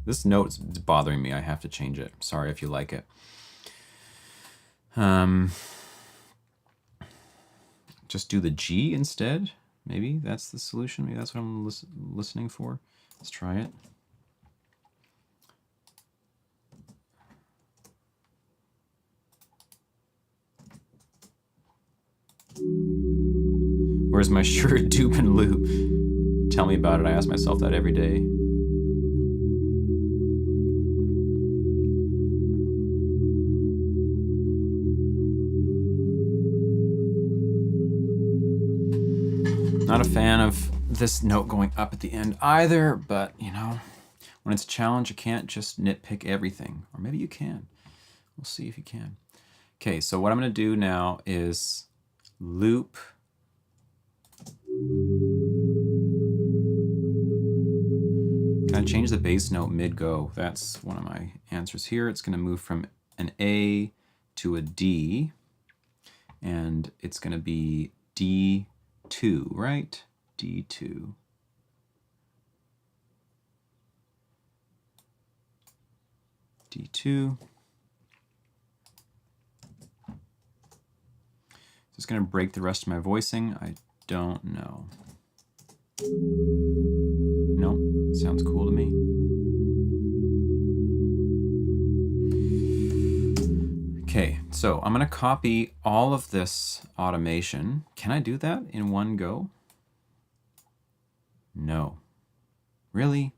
This note's bothering me. I have to change it. Sorry if you like it. Just do the G instead. Maybe that's the solution. Maybe that's what I'm listening for. Let's try it. Where's my shirt, dupe, and loop? Tell me about it. I ask myself that every day. Not a fan of this note going up at the end either, but you know, when it's a challenge, you can't just nitpick everything. Or maybe you can. We'll see if you can. Okay, so what I'm going to do now is loop. Can I change the bass note mid-go? That's one of my answers here. It's going to move from an A to a D, and it's going to be D2, right? D2. D2. Is this going to break the rest of my voicing? I don't know. No, sounds cool to me. Okay, so I'm going to copy all of this automation. Can I do that in one go? No. Really?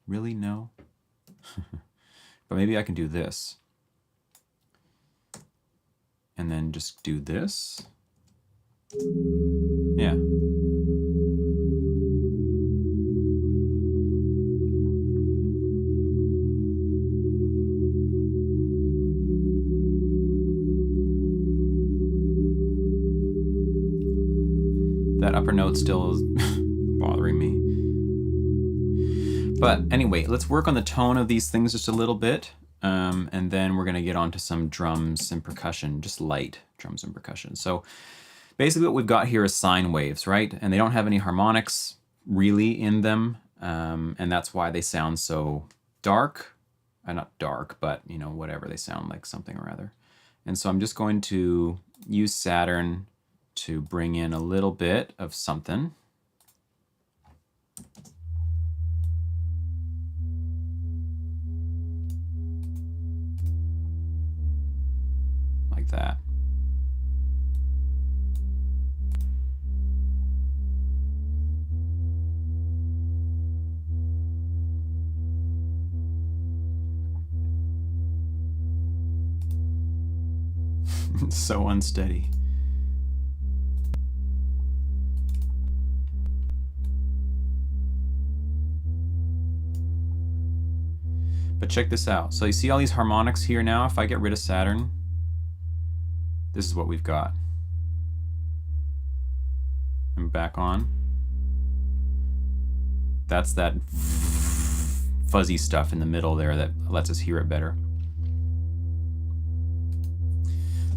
Really, no? But maybe I can do this. And then just do this. Yeah. That upper note still is bothering me. But anyway, let's work on the tone of these things just a little bit. And then we're going to get on to some drums and percussion, just light drums and percussion. So basically what we've got here is sine waves, right? And they don't have any harmonics really in them. And that's why they sound so dark. Not dark, but you know, whatever, they sound like something or other. And so I'm just going to use Saturn to bring in a little bit of something. Like that. It's so unsteady. But check this out. So you see all these harmonics here now? If I get rid of Saturn, this is what we've got. And back on. That's that fuzzy stuff in the middle there that lets us hear it better.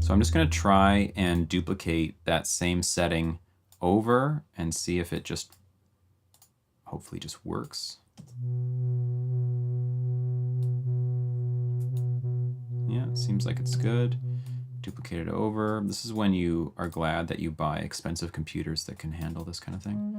So I'm just going to try and duplicate that same setting over and see if it just hopefully just works. Yeah, seems like it's good. Duplicate it over. This is when you are glad that you buy expensive computers that can handle this kind of thing.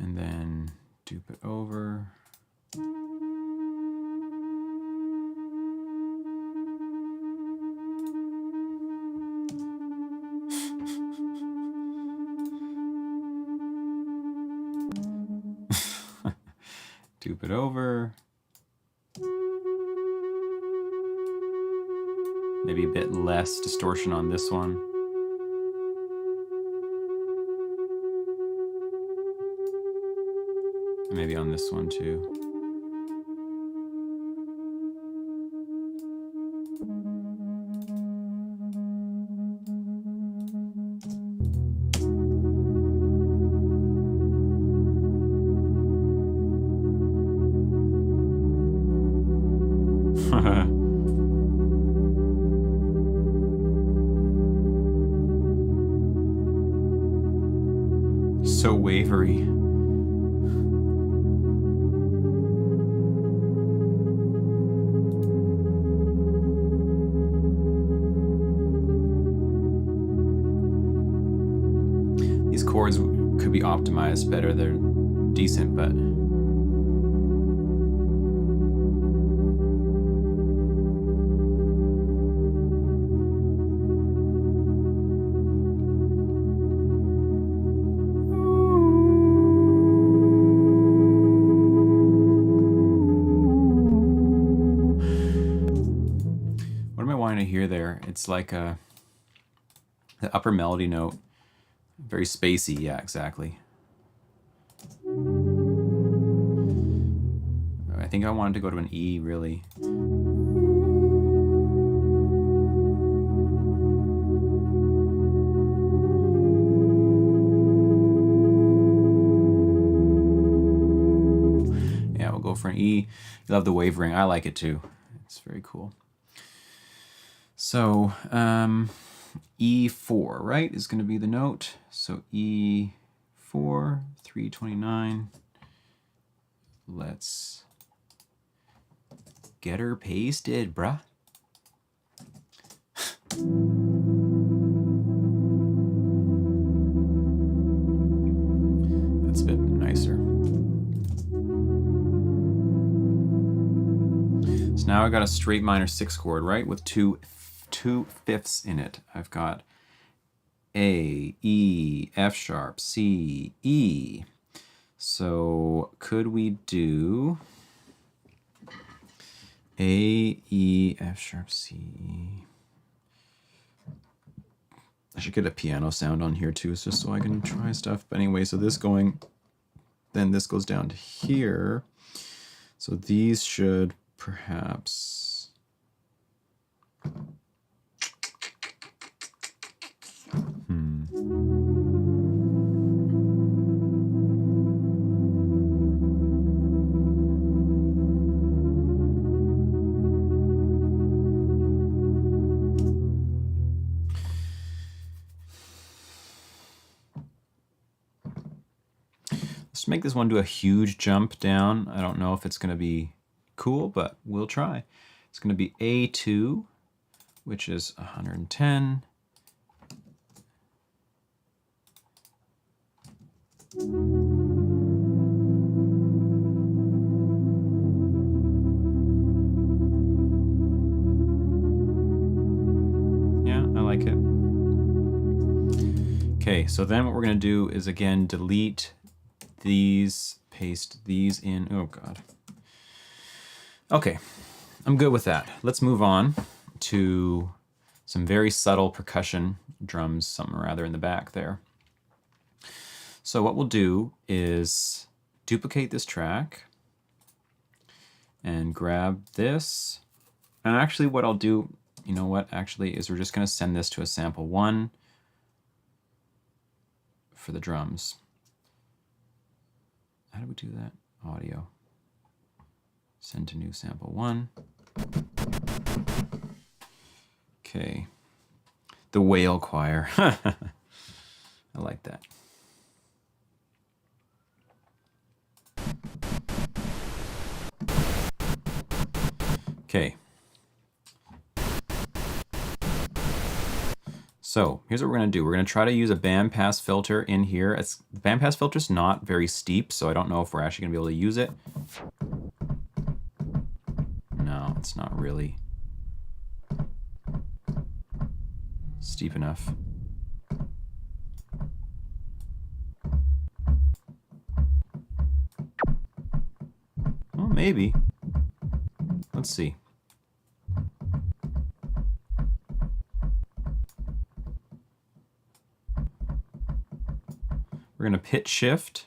And then dupe it over. Dupe it over. Maybe a bit less distortion on this one. And maybe on this one too. So wavery. These chords could be be optimized better. They're decent, but what am I wanting to hear there? It's like the upper melody note, very spacey. Yeah, exactly. I think I wanted to go to an E, really. Yeah, we'll go for an E. You love the wavering. I like it too. It's very cool. So E4, right, is going to be the note. So E4, 329. Let's get her pasted, bruh. That's a bit nicer. So now I got a straight minor 6 chord, right, with two fifths in it. I've got A, E, F sharp, C, E. So could we do A, E, F sharp, C, E? I should get a piano sound on here too, just so I can try stuff. But anyway, so this going, then this goes down to here. So these should perhaps, let's make this one do a huge jump down. I don't know if it's going to be cool, but we'll try. It's going to be A2, which is 110. Yeah, I like it. Okay, so then what we're going to do is again delete these, paste these in. Oh God. Okay, I'm good with that. Let's move on to some very subtle percussion drums, something rather in the back there. So what we'll do is duplicate this track and grab this. And actually what I'll do, you know what, actually, is we're just going to send this to a sample 1 for the drums. How do we do that? Audio. Send to new sample 1. Okay. The whale choir. I like that. Okay. So here's what we're going to do. We're going to try to use a bandpass filter in here. The bandpass filter is not very steep, so I don't know if we're actually going to be able to use it. No, it's not really steep enough. Well, maybe. Let's see. We're going to pitch shift.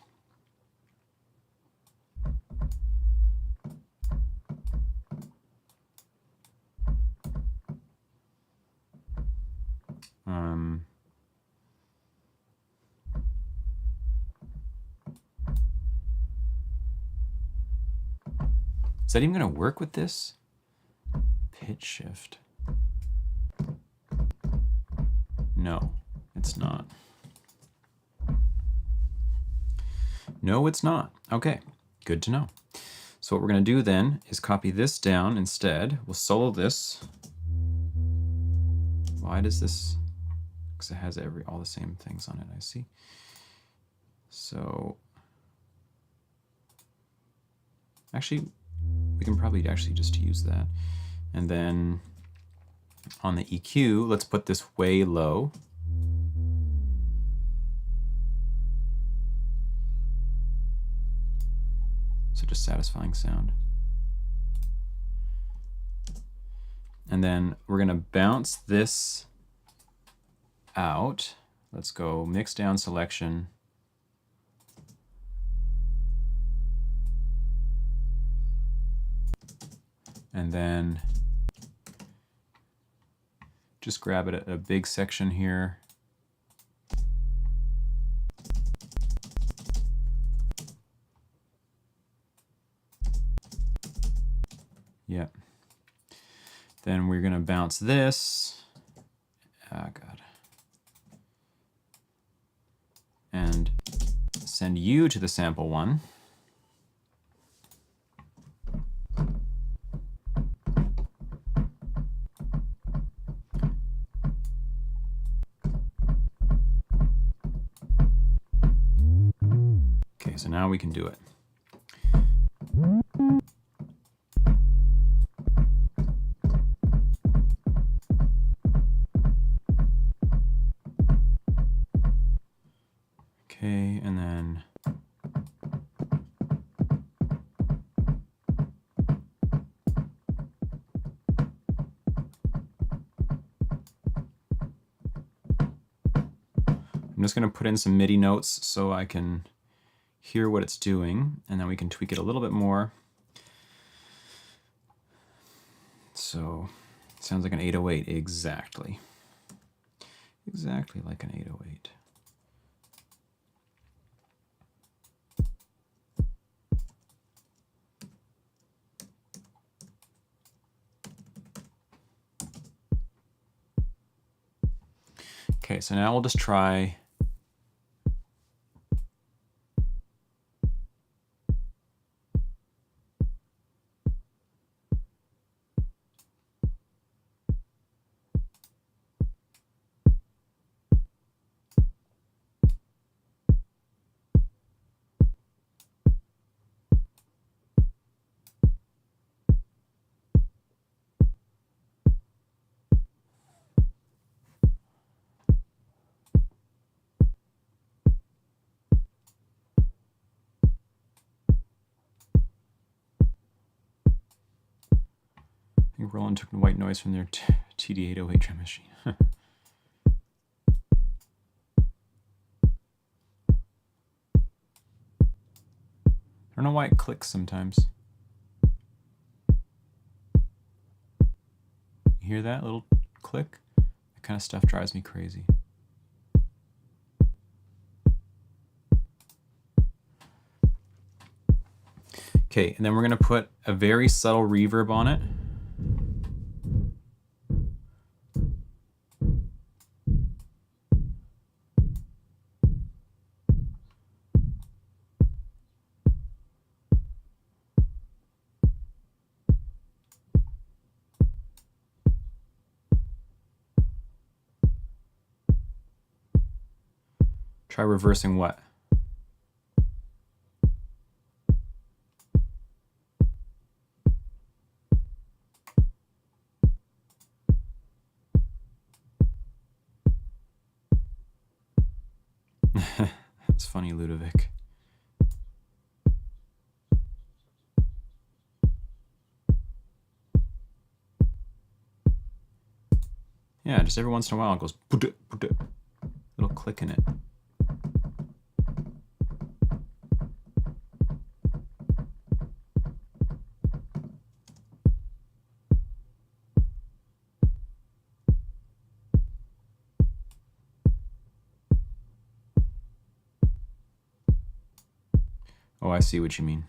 Is that even going to work with this? Pitch shift. No, it's not. No, it's not. Okay, good to know. So what we're going to do then is copy this down instead. We'll solo this. Why does this? Because it has all the same things on it, I see. So actually, we can probably actually just use that. And then on the EQ, let's put this way low. Such a satisfying sound. And then we're going to bounce this out. Let's go mix down selection. And then just grab it at a big section here. Yep. Then we're going to bounce this. Oh, God. And send you to the sample one. Okay, so now we can do it. Okay, and then I'm just going to put in some MIDI notes so I can hear what it's doing, and then we can tweak it a little bit more. So it sounds like an 808, exactly. Exactly like an 808. Okay, so now we'll just try I think Roland took the white noise from their TD-808 drum machine. I don't know why it clicks sometimes. You hear that little click? That kind of stuff drives me crazy. Okay, and then we're going to put a very subtle reverb on it. Try reversing what? That's funny, Ludovic. Yeah, just every once in a while it goes little click in it. Oh, I see what you mean.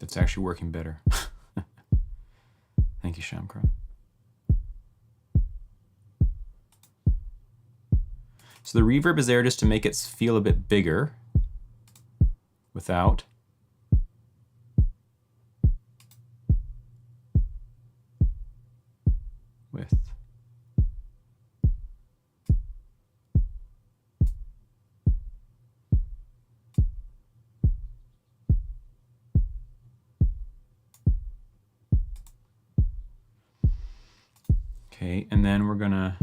That's actually working better. Thank you, Shamkar. So the reverb is there just to make it feel a bit bigger without with. Okay, and then we're gonna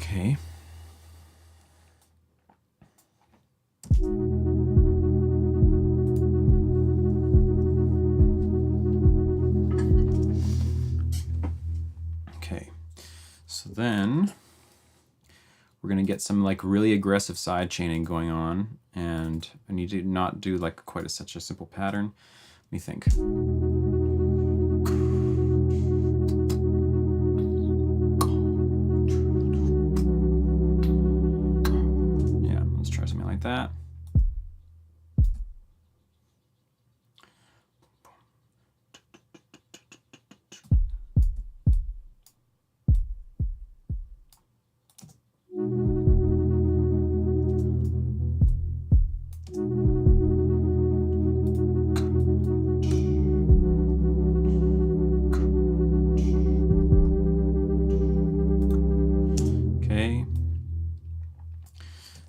okay. Okay, so then we're gonna get some like really aggressive side chaining going on, and I need to not do like quite such a simple pattern. Let me think. Yeah, let's try something like that.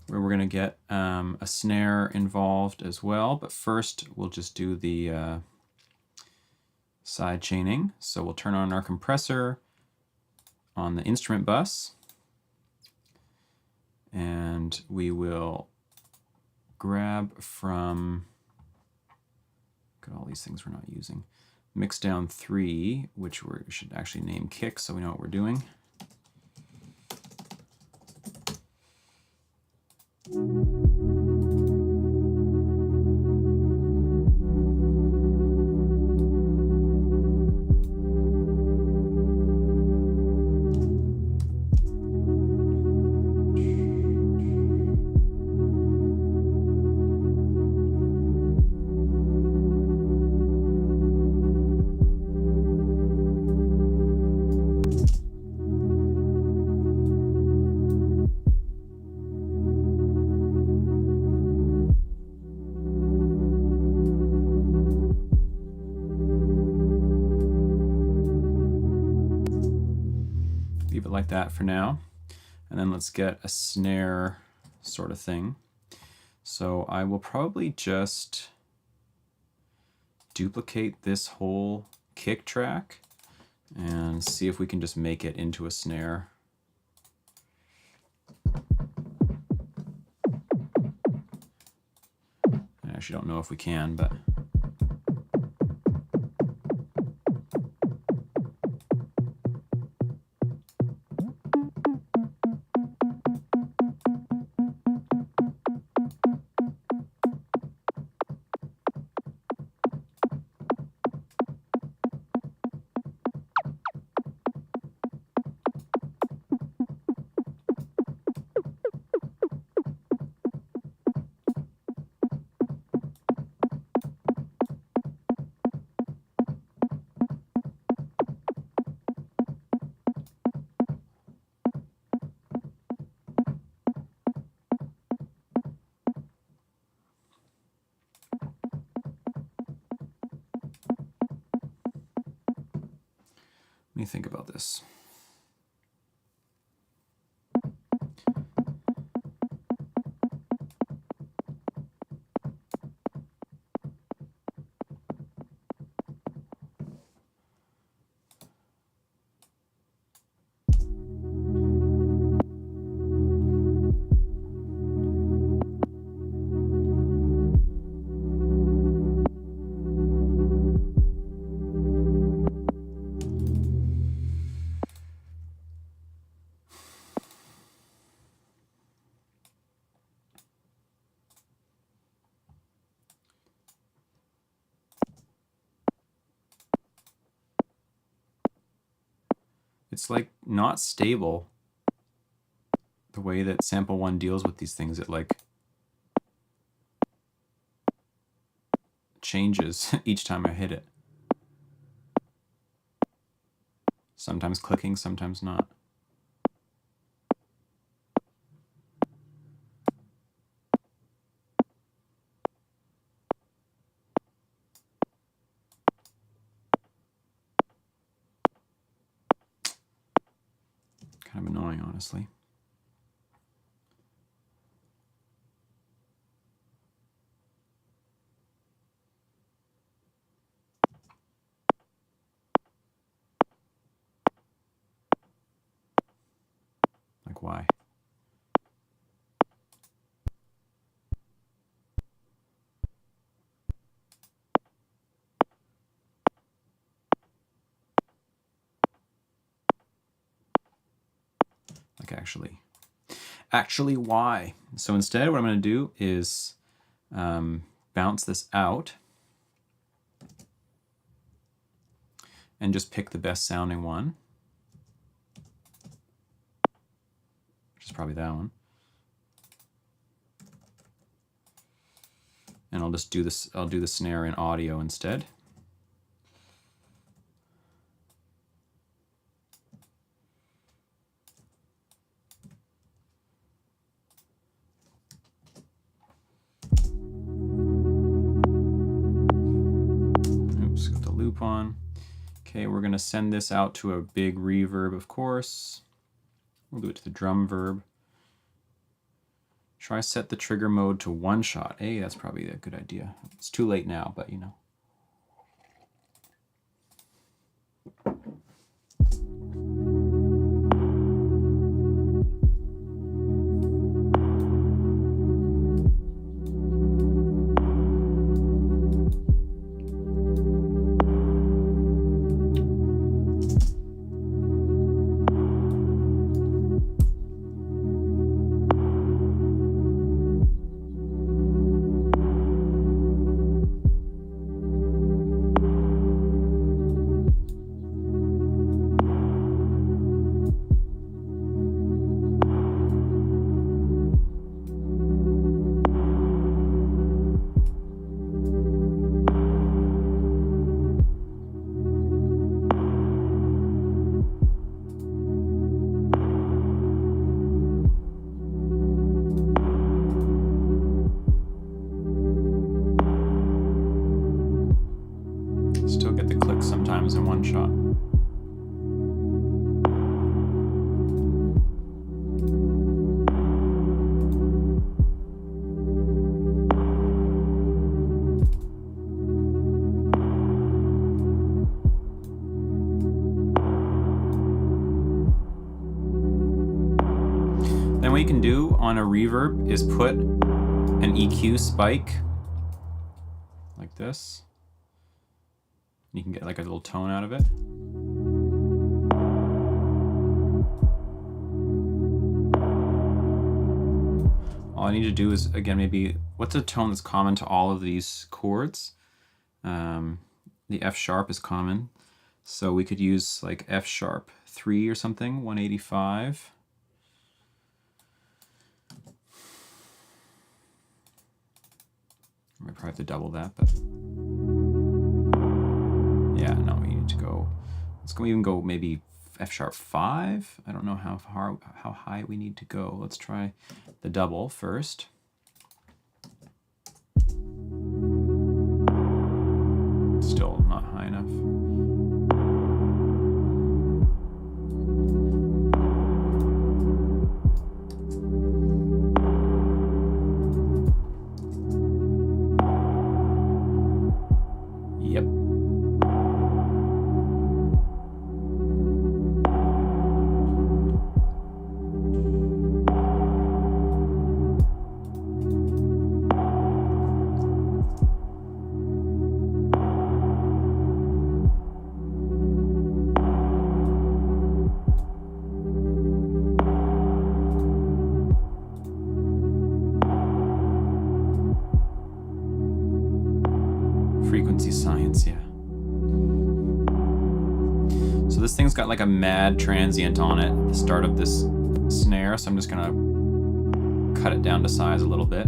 Where we're going to get a snare involved as well, but first we'll just do the side chaining. So we'll turn on our compressor on the instrument bus, and we will grab from, look at all these things we're not using, mix down 3, which we should actually name kick so we know what we're doing. Leave it like that for now. And then let's get a snare sort of thing. So I will probably just duplicate this whole kick track and see if we can just make it into a snare. I actually don't know if we can, but let me think about this. it's like not stable the way that sample 1 deals with these things. It like changes each time I hit it. Sometimes clicking, sometimes not. Kind of annoying, honestly. Like, why? Like, actually why? So instead, what I'm going to do is bounce this out and just pick the best sounding one, which is probably that one. And I'll just do this, I'll do the snare in audio instead. Oops, got the loop on. Okay, we're gonna send this out to a big reverb, of course. We'll do it to the drum verb. Try set the trigger mode to 1 shot. Hey, that's probably a good idea. It's too late now, but you know. Still get the click sometimes in 1 shot. Then what you can do on a reverb is put an EQ spike like this. You can get like a little tone out of it. All I need to do is, again, maybe, what's a tone that's common to all of these chords? The F sharp is common. So we could use like F sharp 3 or something, 185. I probably have to double that, but yeah, no, we need to go, let's go even go maybe F sharp 5. I don't know how high we need to go. Let's try the double first. Still not high enough. Yep. Frequency science, yeah. So this thing's got like a mad transient on it at the start of this snare, so I'm just gonna cut it down to size a little bit.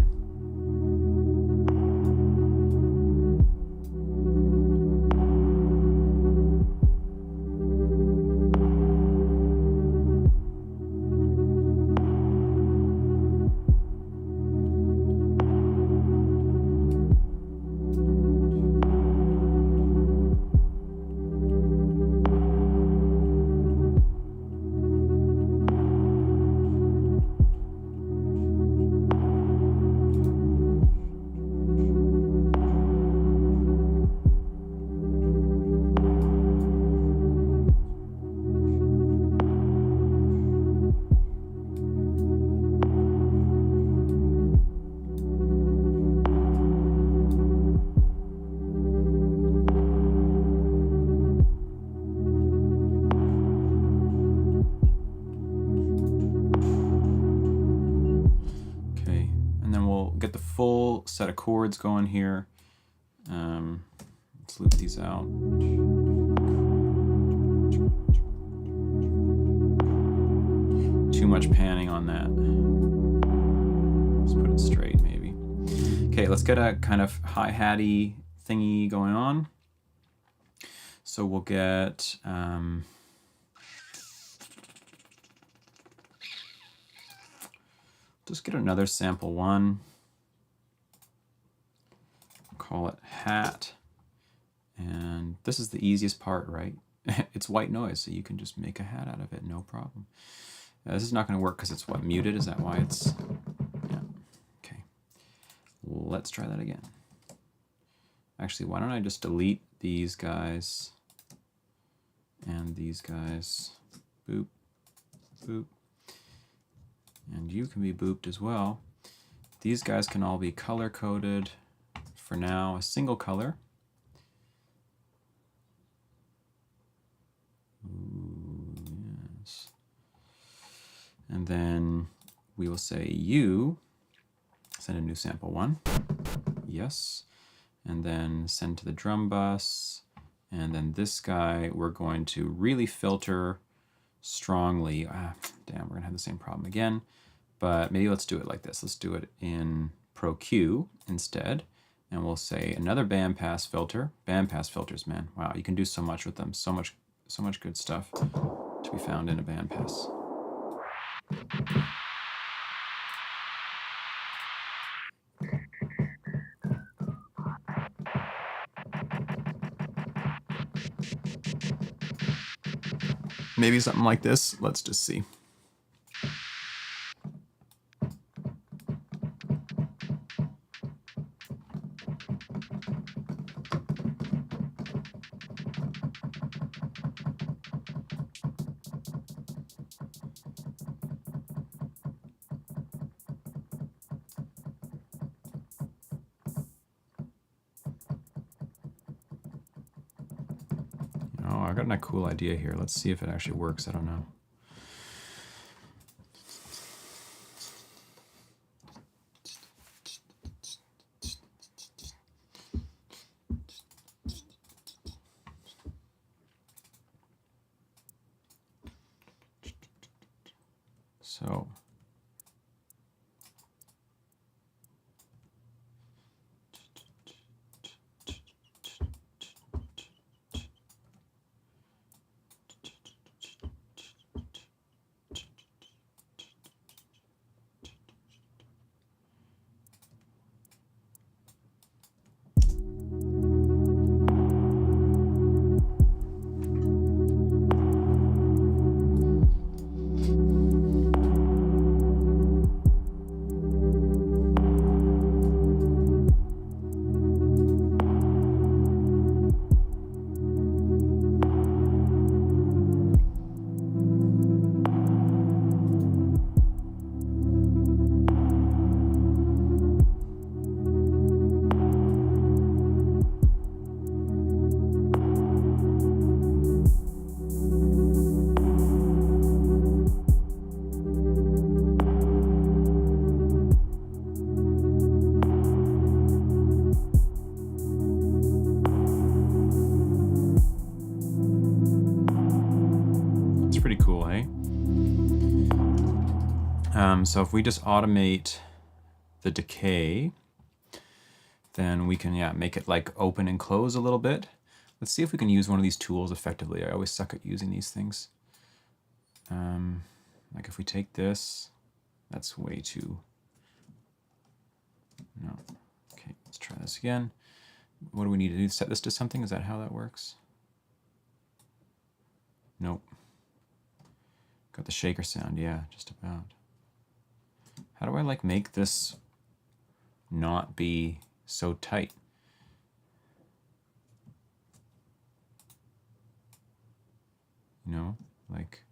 Get the full set of chords going here. Let's loop these out. Too much panning on that. Let's put it straight, maybe. Okay, let's get a kind of hi-hatty thingy going on. So we'll get just get another sample one. Call it hat, and this is the easiest part, right? It's white noise, so you can just make a hat out of it, no problem. This is not going to work because it's what, muted? Is that why it's, yeah, okay. Let's try that again. Actually, why don't I just delete these guys and these guys, boop, boop, and you can be booped as well. These guys can all be color-coded. For now, a single color. Ooh, yes. And then we will say you, send a new sample one, yes. And then send to the drum bus. And then this guy, we're going to really filter strongly. Damn, we're gonna have the same problem again. But maybe let's do it like this. Let's do it in Pro Q instead. And we'll say another bandpass filter. Bandpass filters, man. Wow, you can do so much with them. So much good stuff to be found in a bandpass. Maybe something like this. Let's just see. Oh, I got a cool idea here. Let's see if it actually works. I don't know. So So if we just automate the decay, then we can make it like open and close a little bit. Let's see if we can use one of these tools effectively. I always suck at using these things. Like if we take this, that's way too, no. Okay, let's try this again. What do we need to do? Set this to something? Is that how that works? Nope. Got the shaker sound, yeah, just about. How do I like make this not be so tight? You know, like,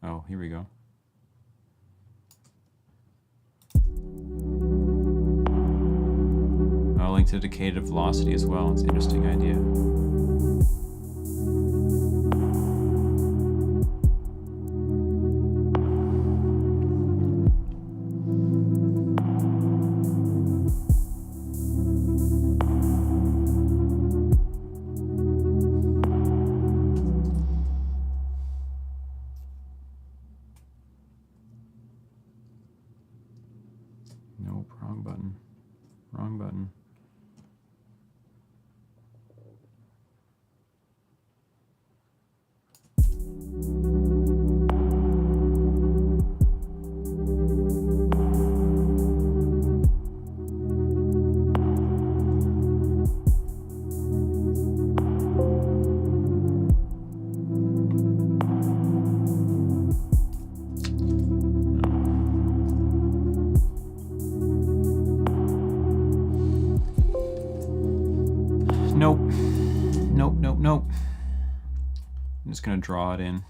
oh, here we go. I'll link to the decay to velocity as well. It's an interesting idea. Nope, wrong button. Wrong button. Nope. Nope, nope, nope. I'm just going to draw it in.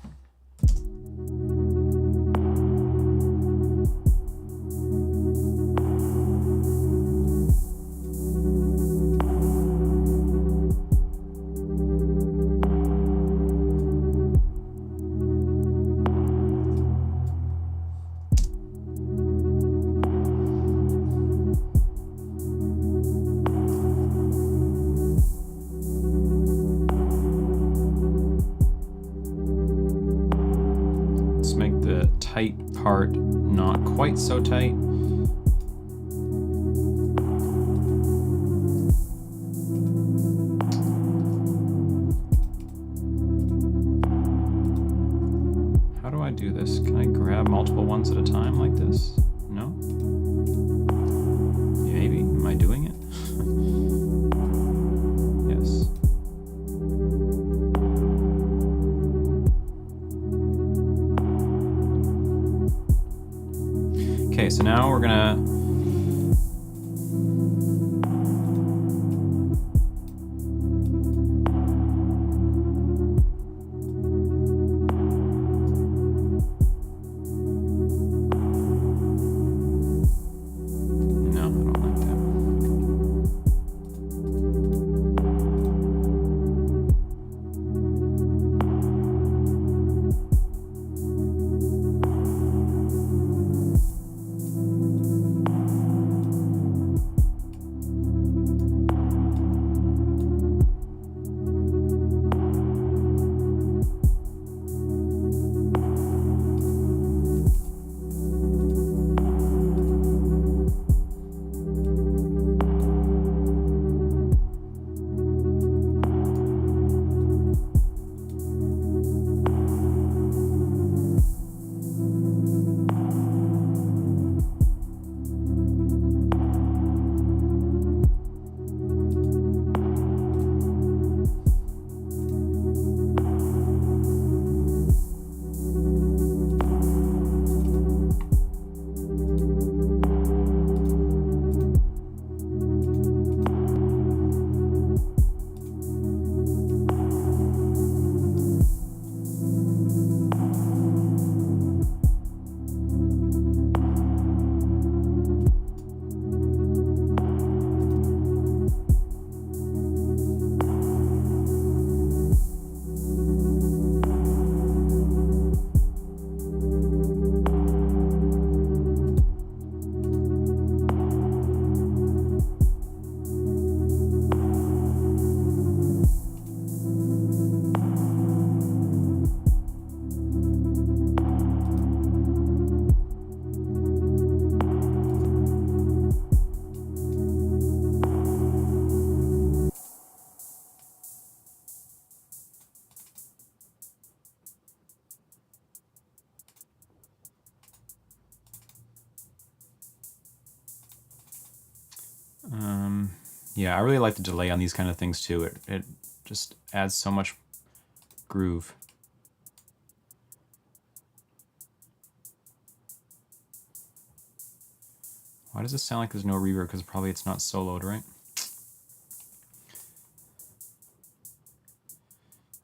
Make the tight part not quite so tight. How do I do this? Can I grab multiple ones at a time like this? No? Maybe. Am I doing it? Yes. Okay, so now we're gonna no, I don't like that. Yeah, I really like the delay on these kind of things too. It just adds so much groove. Why does it sound like there's no reverb? Because probably it's not soloed, right?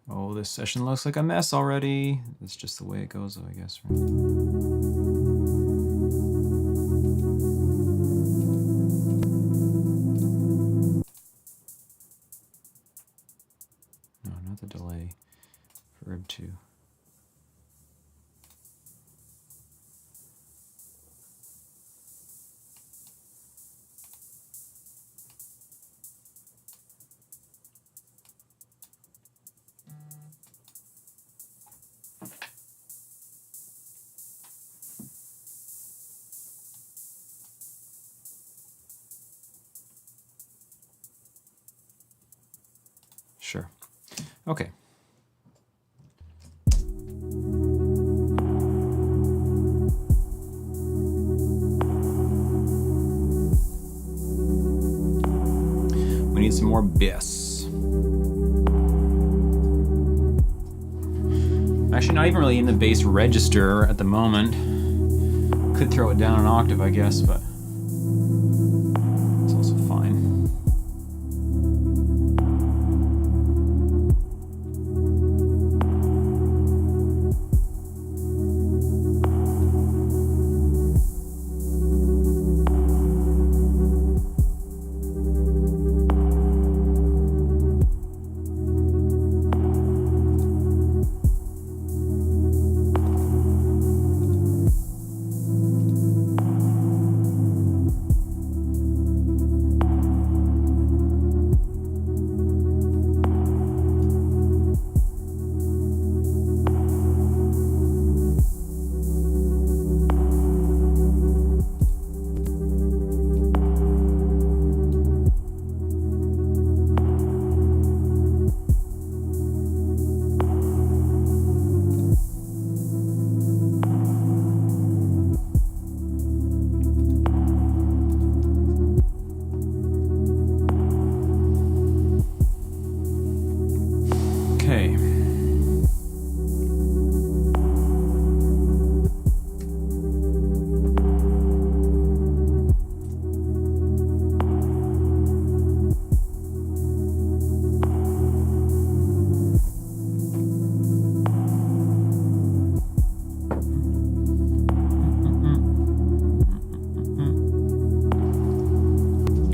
Oh, this session looks like a mess already. That's just the way it goes, I guess, right? No, not the delay. Verb 2. Sure. Okay. We need some more bass. I'm actually not even really in the bass register at the moment. Could throw it down an octave, I guess, but it's also fine.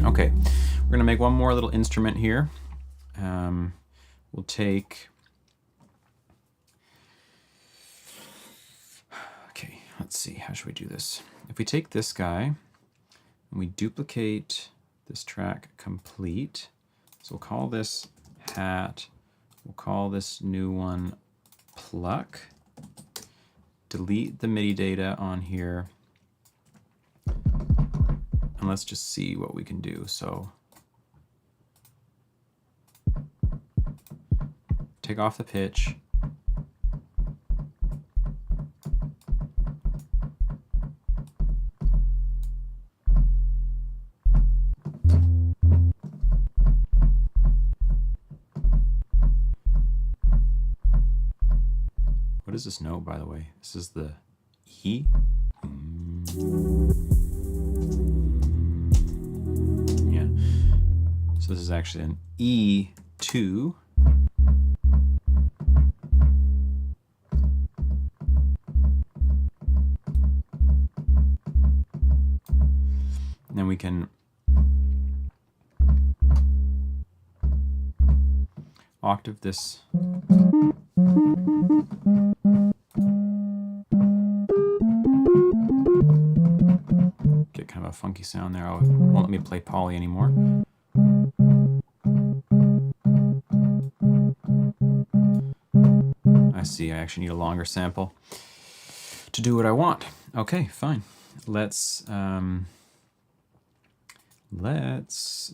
Okay, we're gonna make one more little instrument here. We'll take, okay, let's see, how should we do this? If we take this guy and we duplicate this track complete, so we'll call this hat, we'll call this new one pluck, delete the MIDI data on here, and let's just see what we can do. So take off the pitch. What is this note, by the way? This is the E. Yeah. So this is actually an E2. And then we can octave this. Get kind of a funky sound there. It won't let me play poly anymore. I see, I actually need a longer sample to do what I want. Okay, fine. Let's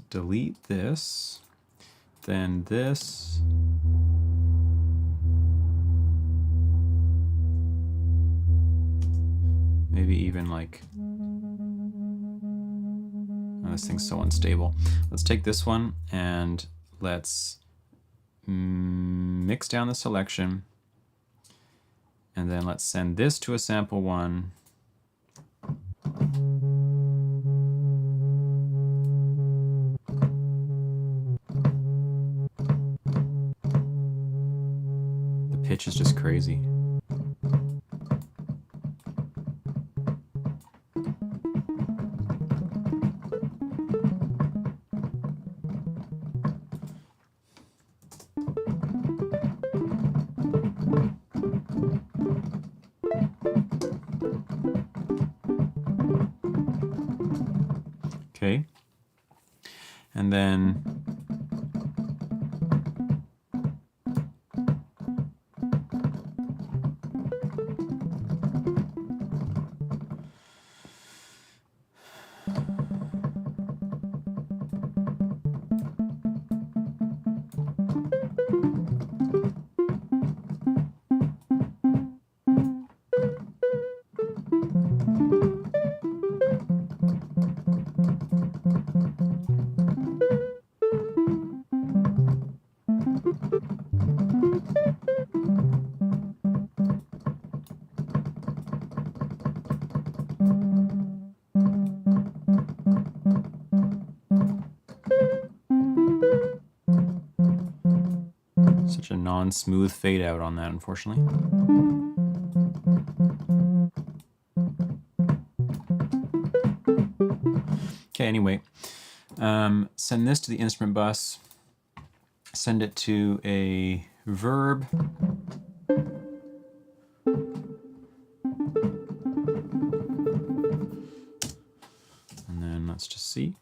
delete this, then this. Maybe even like, Oh, this thing's so unstable. Let's take this one and let's mix down the selection. And then let's send this to a sample one. The pitch is just crazy. Okay, and then such a non-smooth fade out on that, unfortunately. Okay, anyway, send this to the instrument bus, send it to a Reverb, and then let's just see.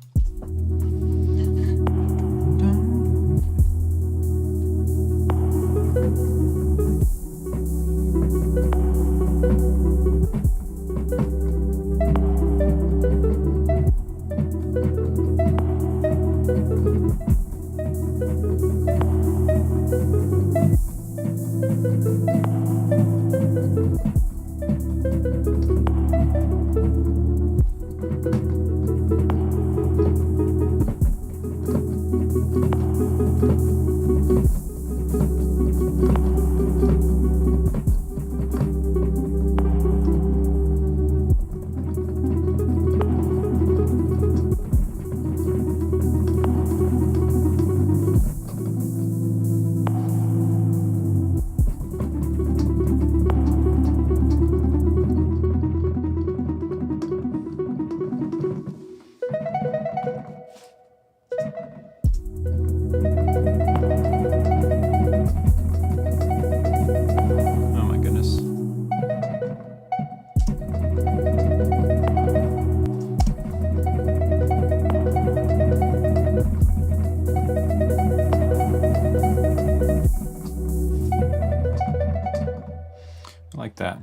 Like that.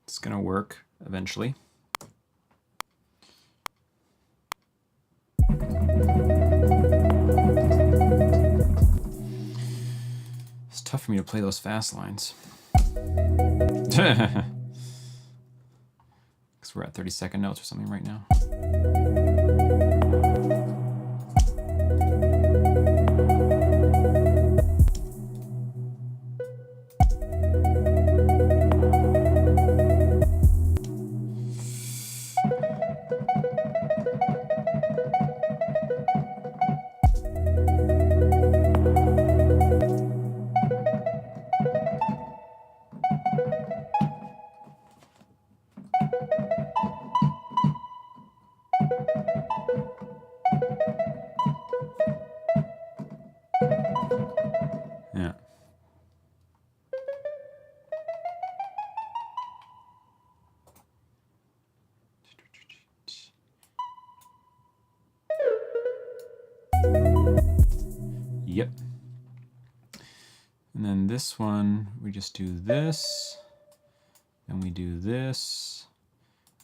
It's gonna work eventually. It's tough for me to play those fast lines. Because we're at 30-second notes or something right now. Yeah. Yep. And then this one, we just do this, and we do this,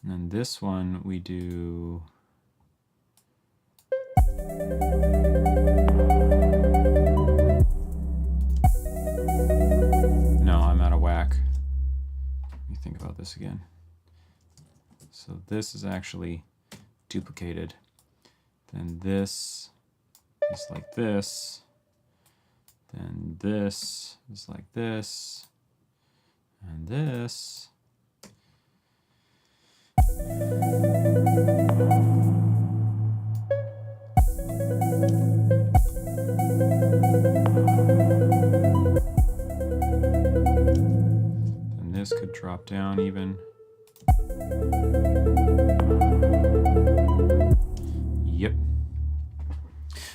and then this one we do... No, I'm out of whack. Let me think about this again. So this is actually duplicated. Then this is like this. Then this is like this. And this. And this could drop down even. Yep.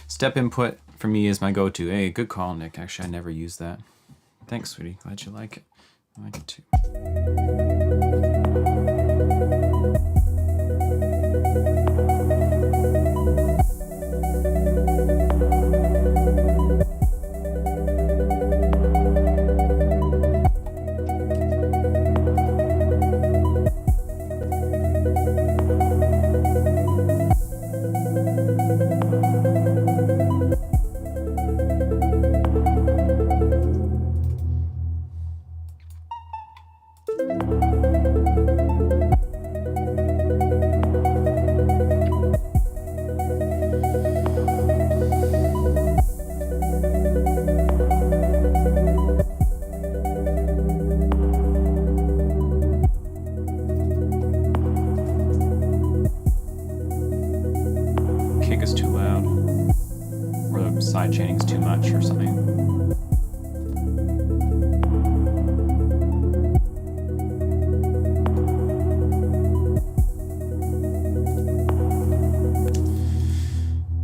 Step input for me is my go-to. Hey, good call, Nick. Actually, I never use that. Thanks, sweetie. Glad you like it. I like it too. Chaining's too much or something.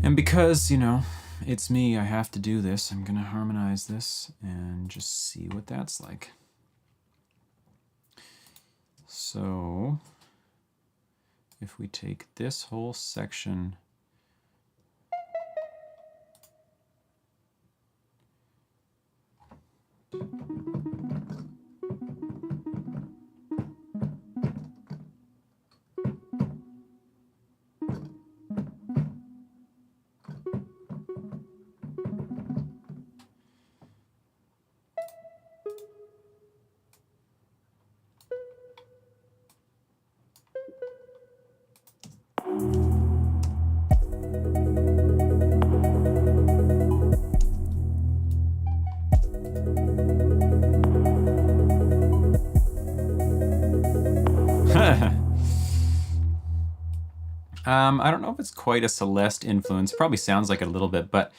And because, you know, it's me, I have to do this, I'm gonna harmonize this and just see what that's like. So if we take this whole section I don't know if it's quite a Celeste influence. It probably sounds like it a little bit, but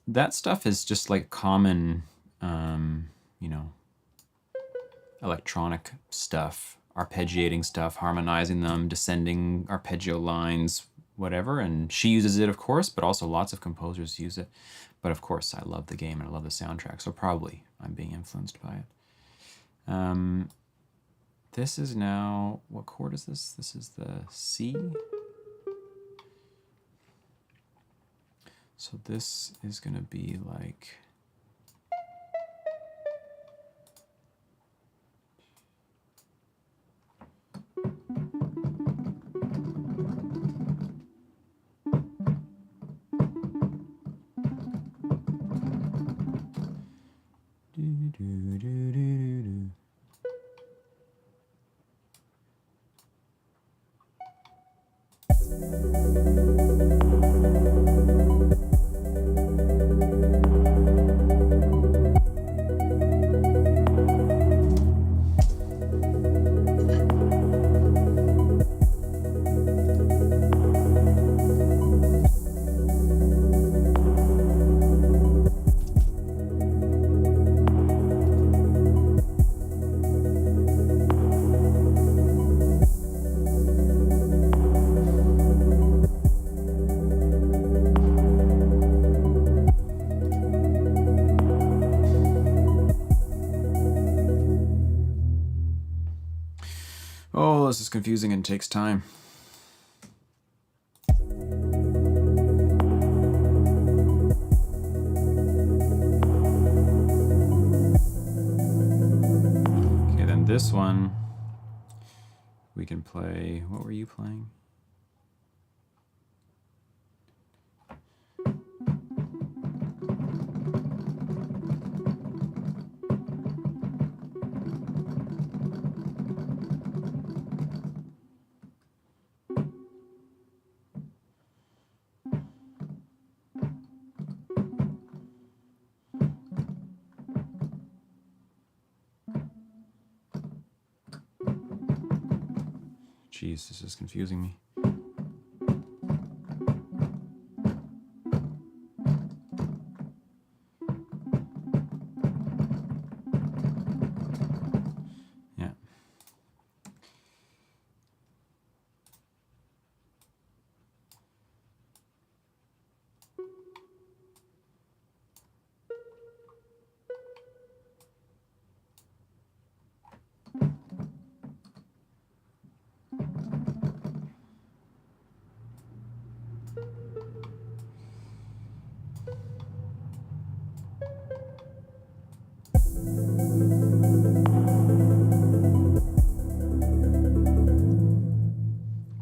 that stuff is just like common, you know, electronic stuff, arpeggiating stuff, harmonizing them, descending arpeggio lines, whatever. And she uses it, of course, but also lots of composers use it. But of course, I love the game and I love the soundtrack, so probably I'm being influenced by it. This is now, what chord is this? This is the C. So this is going to be like, oh, this is confusing and takes time. Okay, then this one, we can play, what were you playing? Jeez, this is confusing me. Yeah.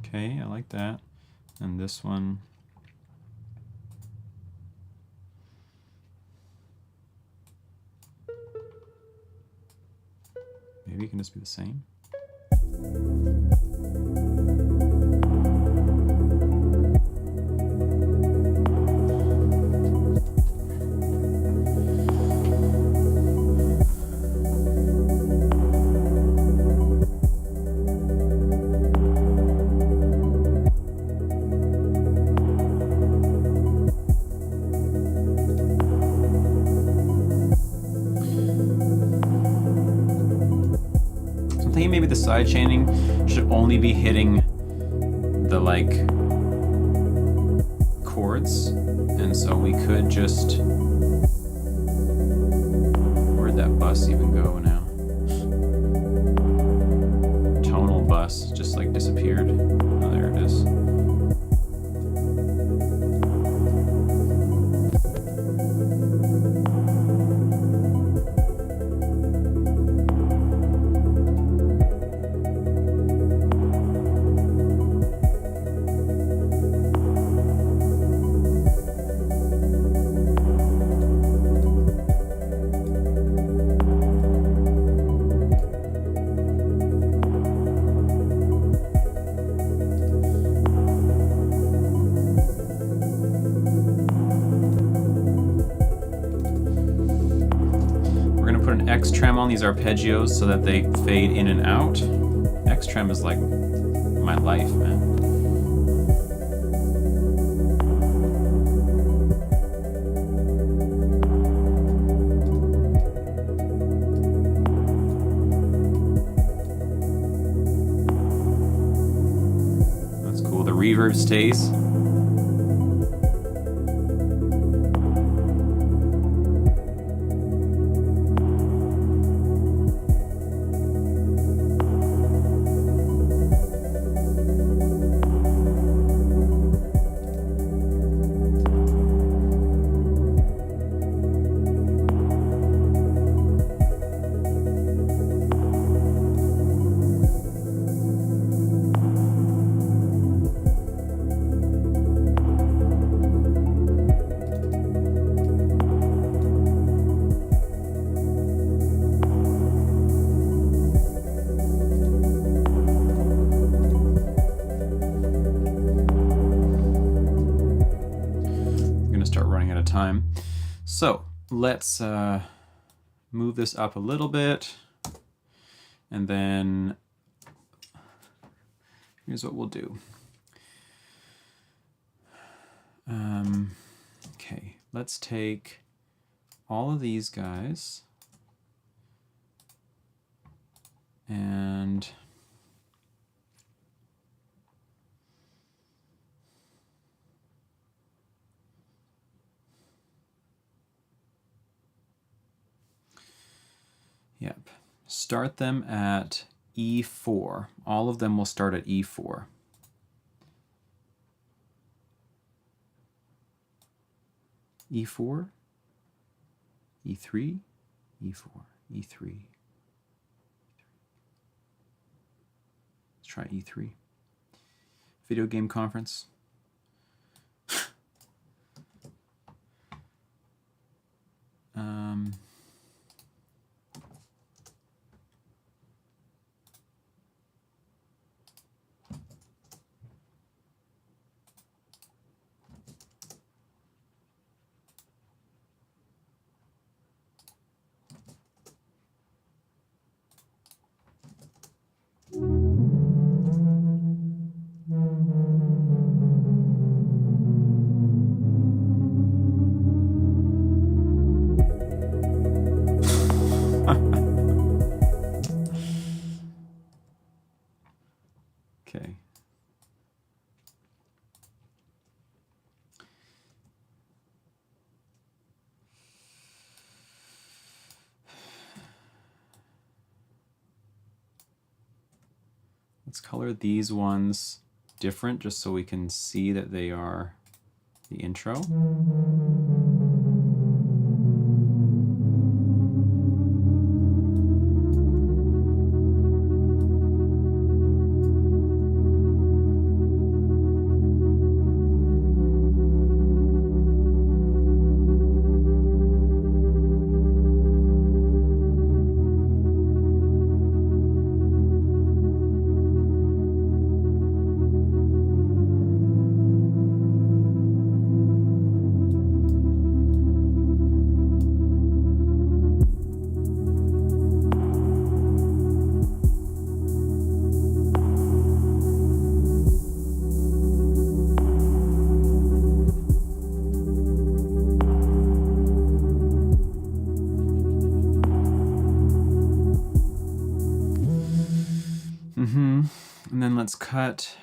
Okay, I like that. And this one. Maybe it can just be the same. Maybe the side chaining should only be hitting the like chords, and so we could just, where'd that bus even go now? Tonal bus just like disappeared. Oh, there it is. X-trem on these arpeggios so that they fade in and out. X-trem is like my life, man. That's cool. The reverb stays. Time. So let's move this up a little bit, and then here's what we'll do. Okay, let's take all of these guys and yep. Start them at E4. All of them will start at E4. E4, E3, E4, E3. Let's try E3. Video game conference. Let's color these ones different just so we can see that they are the intro. And then let's cut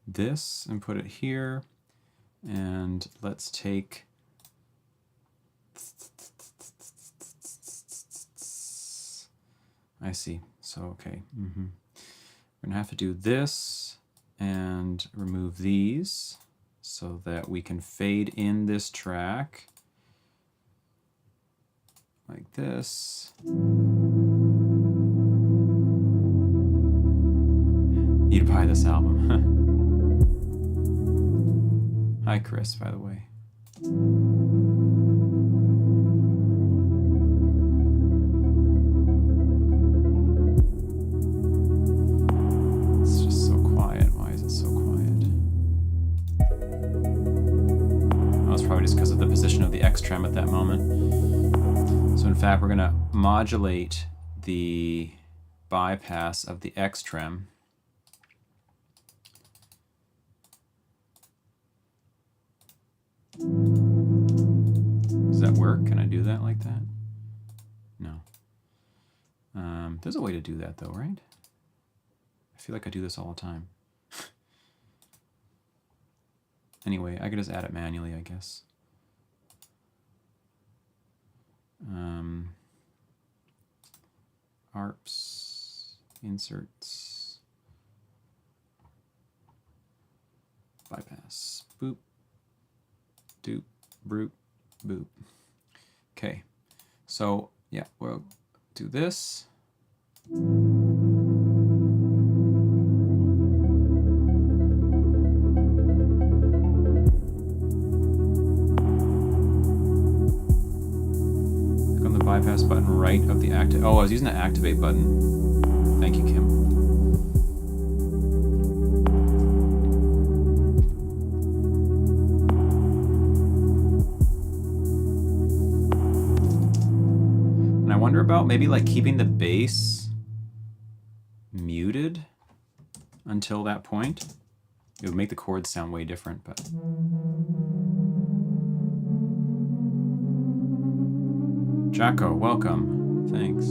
this and put it here. And let's take I see. So, okay. We're gonna have to do this and remove these so that we can fade in this track like this. You'd buy this album. Hi, Chris, by the way. It's just so quiet. Why is it so quiet? Oh, it's probably just because of the position of the X trem at that moment. So in fact, we're going to modulate the bypass of the X trem. Does that work? Can I do that like that? No. There's a way to do that though, right? I feel like I do this all the time. Anyway, I could just add it manually, I guess. ARPs, inserts, bypass, boop, doop, broop, boop. Okay, so yeah, we'll do this. Bypass button right of the activate. Oh, I was using the activate button. Thank you, Kim. And I wonder about maybe like keeping the bass muted until that point. It would make the chords sound way different, but. Jacko, welcome. Thanks.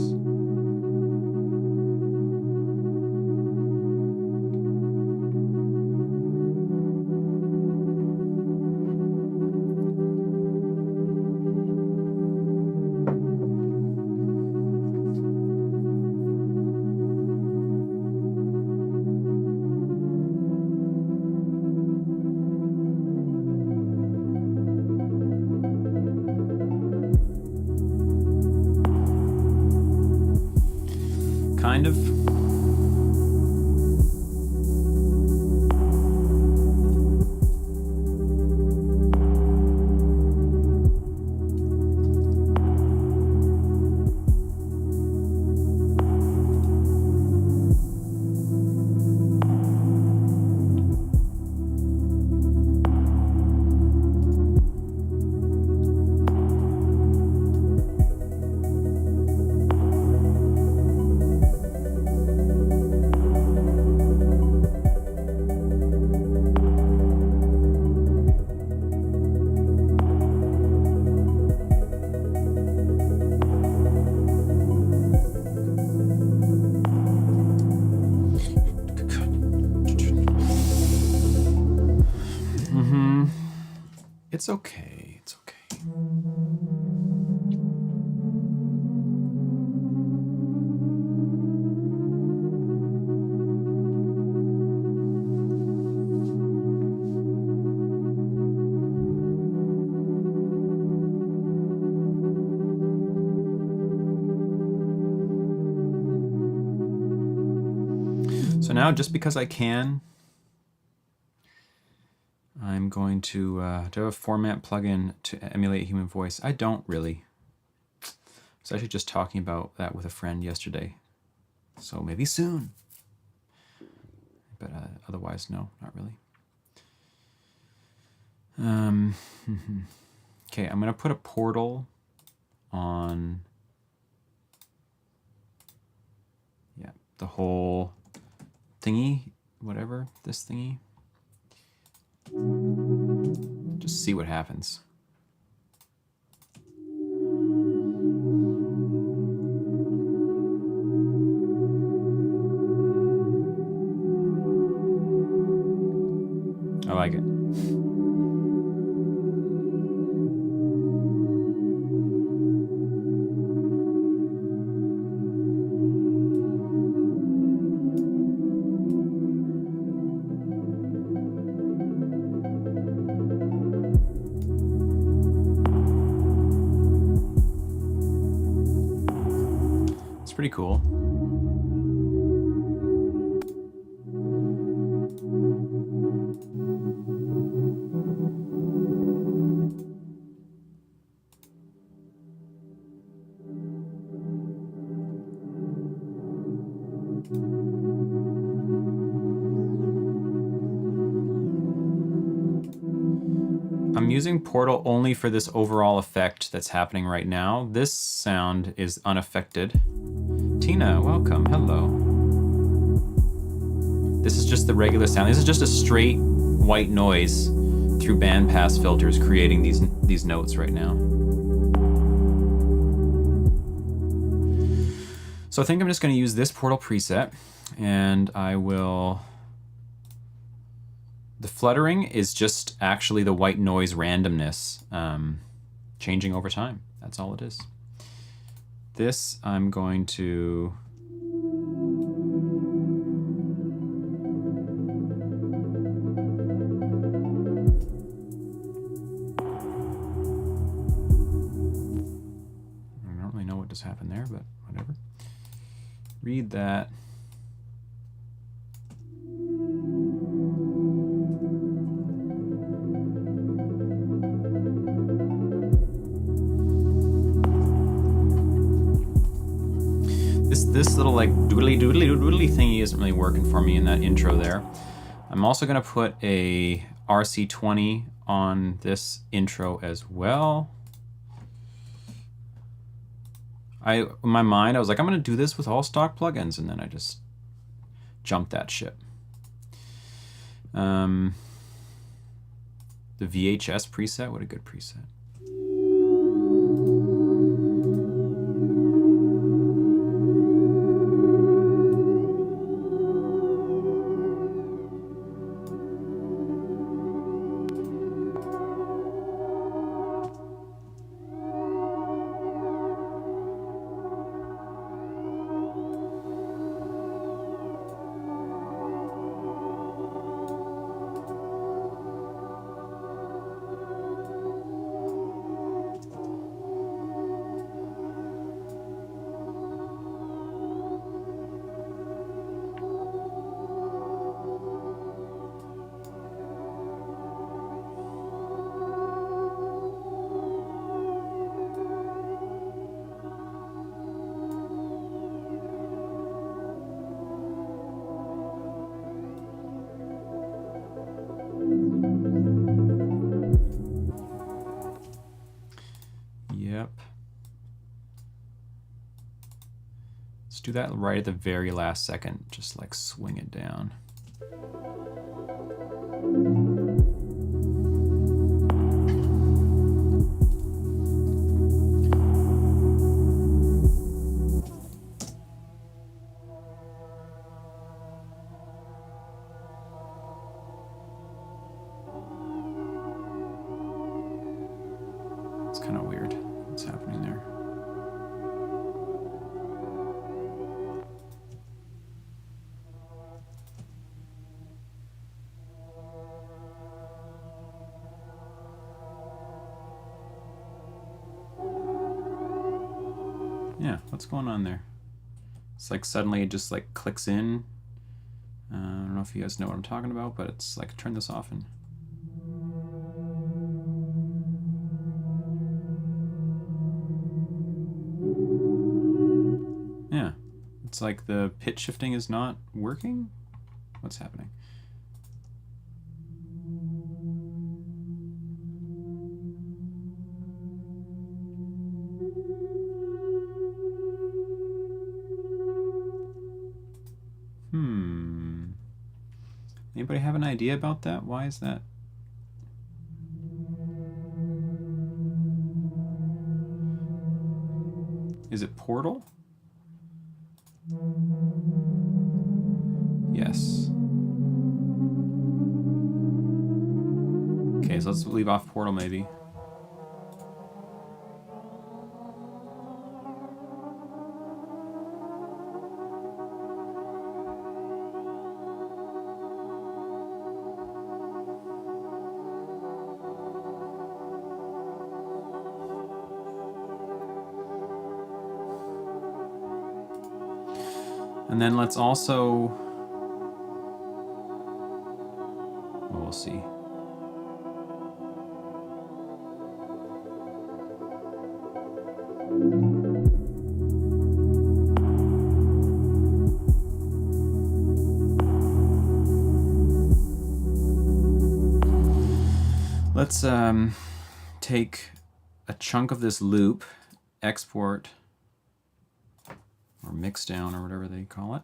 Kind of. It's okay. It's okay. So now, just because I can, I'm going to do I have a format plugin to emulate human voice. I don't really. I was actually just talking about that with a friend yesterday. So maybe soon. But otherwise, no, not really. Okay, I'm going to put a portal on the whole thingy, whatever, this thingy. Just see what happens. I like it. It's pretty cool. I'm using Portal only for this overall effect that's happening right now. This sound is unaffected. Tina, welcome, hello. This is just the regular sound. This is just a straight white noise through bandpass filters creating these notes right now. So I think I'm just going to use this Portal preset, and I will... The fluttering is just actually the white noise randomness changing over time. That's all it is. This I'm going to... I don't really know what just happened there, but whatever. Read that. This little like doodly thingy isn't really working for me in that intro there. I'm also going to put a RC20 on this intro as well. In my mind, I was like, I'm going to do this with all stock plugins, and then I just jumped that ship. The VHS preset, what a good preset. Do that right at the very last second, just like swing it down. It's kind of weird what's happening there. Yeah, what's going on there? It's like suddenly it just like clicks in. I don't know if you guys know what I'm talking about, but it's like turn this off and yeah, it's like the pitch shifting is not working. What's happening? Anybody have an idea about that? Why is that? Is it Portal? Yes. Okay, so let's leave off Portal maybe. And then let's also, well, we'll see. Let's take a chunk of this loop, export, or mix down, or whatever they call it.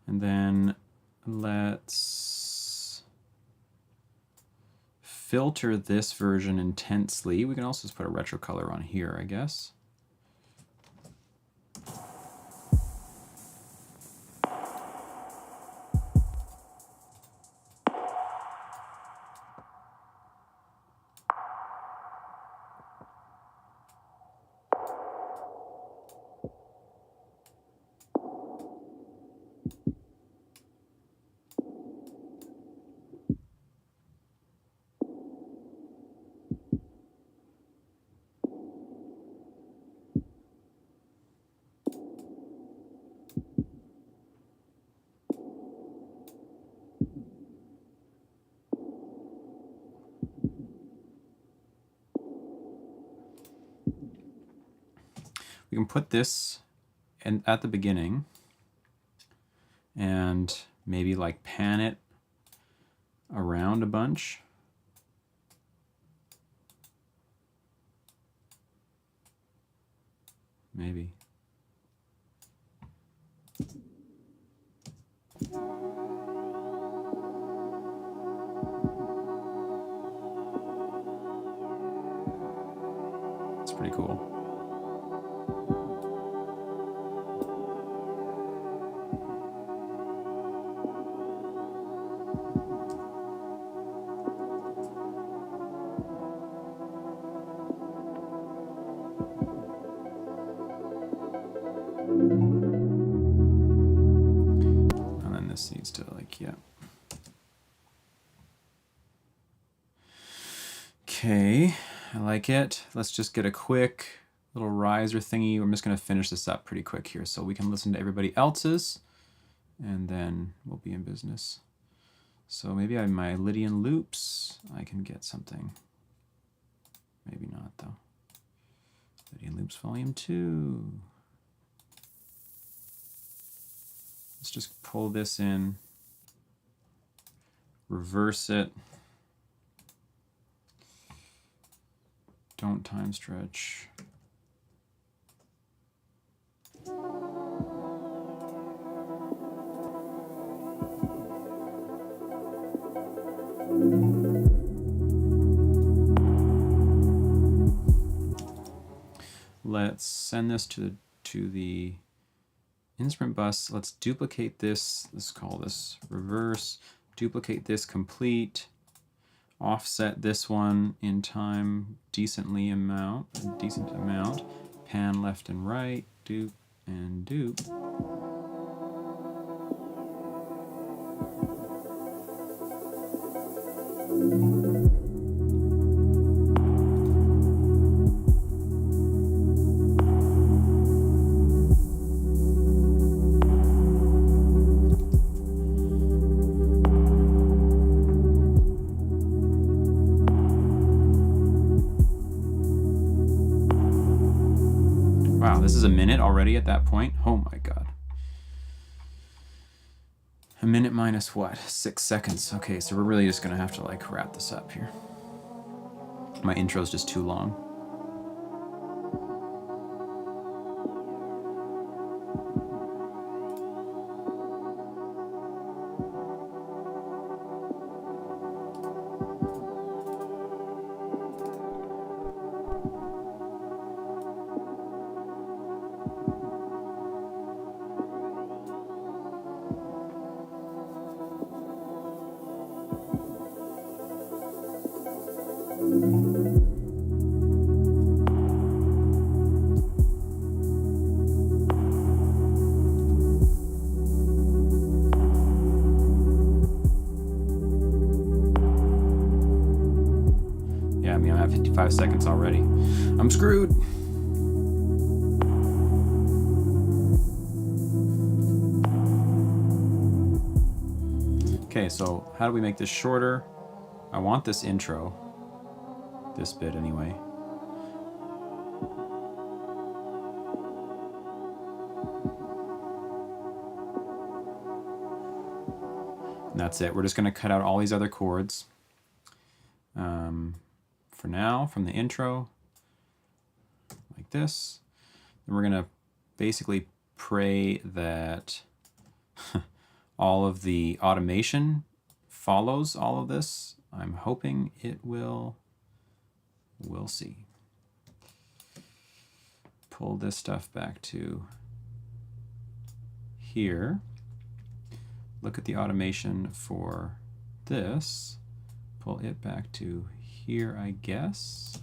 And then let's filter this version intensely. We can also just put a retro color on here, I guess. We can put this at the beginning and maybe like pan it around a bunch. Maybe. It's pretty cool. And then this needs to like, yeah. Okay, I like it. Let's just get a quick little riser thingy. I'm just gonna finish this up pretty quick here so we can listen to everybody else's and then we'll be in business. So maybe I have my Lydian loops. I can get something. Maybe not though. Lydian loops volume 2. Let's just pull this in, reverse it. Don't time stretch. Let's send this to the instrument bus. Let's duplicate this. Let's call this reverse. Duplicate this complete. Offset this one in time decent amount. Pan left and right. Dupe and dupe. This is a minute already at that point. Oh my God. A minute minus what? 6 seconds. Okay, so we're really just gonna have to like wrap this up here. My intro's just too long. Yeah, I mean, I'm at 55 seconds already. I'm screwed. Okay, so how do we make this shorter? I want this intro, this bit anyway. And that's it. We're just going to cut out all these other chords. For now, from the intro, like this. And we're going to basically pray that all of the automation follows all of this. I'm hoping it will. We'll see. Pull this stuff back to here. Look at the automation for this. Pull it back to here, I guess.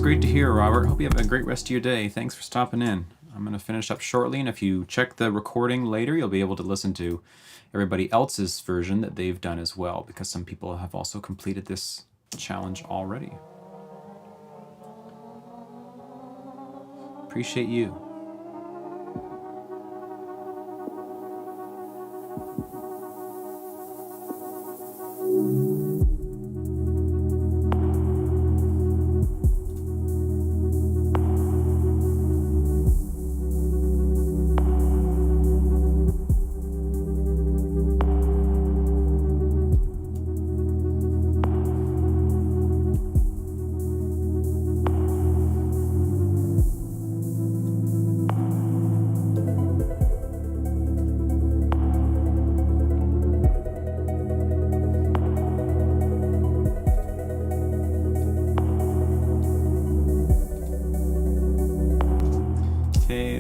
Great to hear, Robert. Hope you have a great rest of your day. Thanks for stopping in. I'm going to finish up shortly, and if you check the recording later, you'll be able to listen to everybody else's version that they've done as well, because some people have also completed this challenge already. Appreciate you.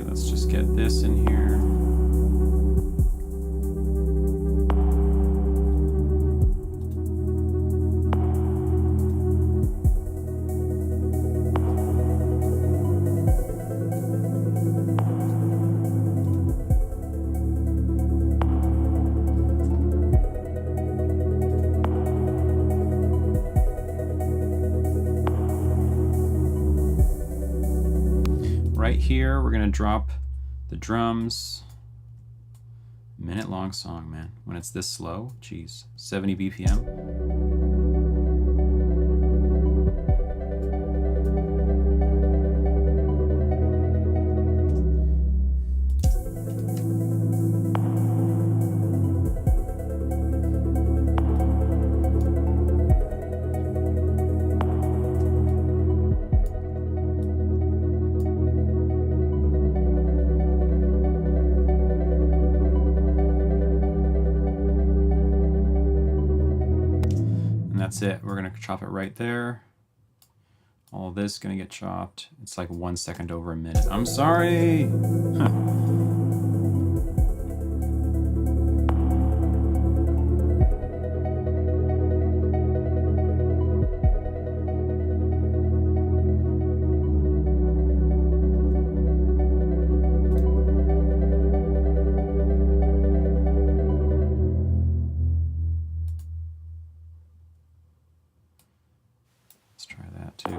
Let's just get this in here. Right here, we're gonna drop the drums. Minute long song, man. When it's this slow, geez, 70 BPM. that's it. We're gonna chop it right there. All of this is gonna get chopped. It's like 1 second over a minute. I'm sorry. Let's try that too.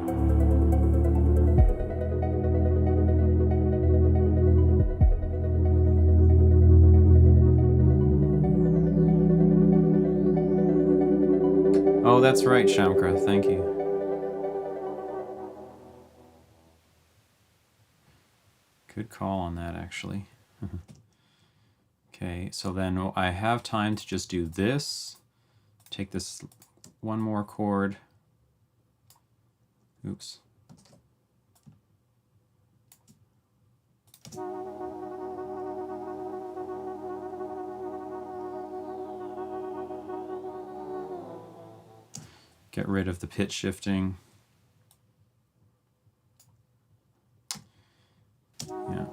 Oh, that's right, Shamkra. Thank you. Good call on that, actually. Okay, so then I have time to just do this. Take this one more chord. Oops. Get rid of the pitch shifting. Yeah.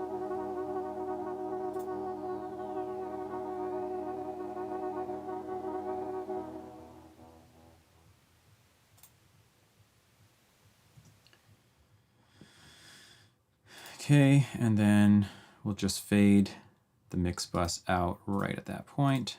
Okay, and then we'll just fade the mix bus out right at that point.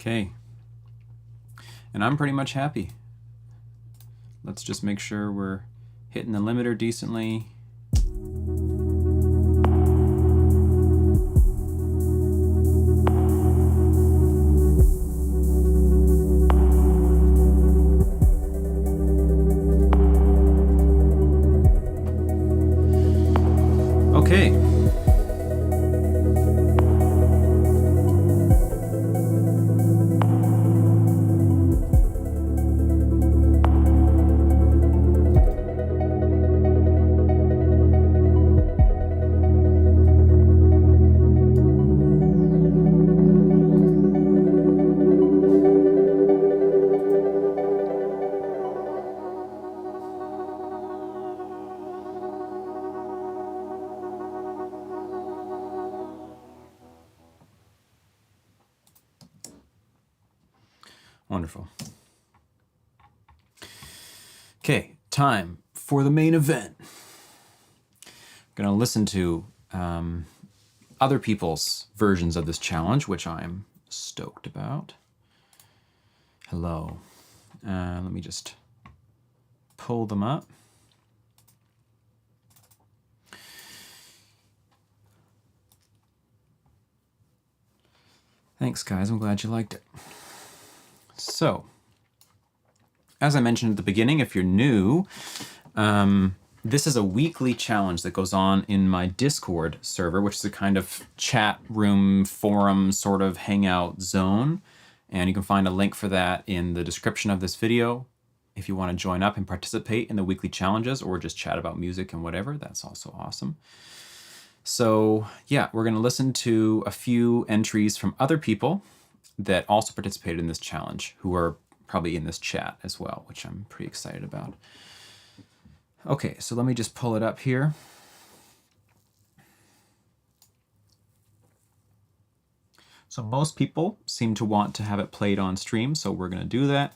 Okay, and I'm pretty much happy. Let's just make sure we're hitting the limiter decently. Okay. Wonderful. Okay, time for the main event. I'm gonna listen to other people's versions of this challenge, which I'm stoked about. Hello. Let me just pull them up. Thanks, guys. I'm glad you liked it. So, as I mentioned at the beginning, if you're new, this is a weekly challenge that goes on in my Discord server, which is a kind of chat room, forum sort of hangout zone. And you can find a link for that in the description of this video. If you want to join up and participate in the weekly challenges or just chat about music and whatever, that's also awesome. So yeah, we're going to listen to a few entries from other people that also participated in this challenge, who are probably in this chat as well, which I'm pretty excited about. Okay, so let me just pull it up here. So most people seem to want to have it played on stream, so we're going to do that.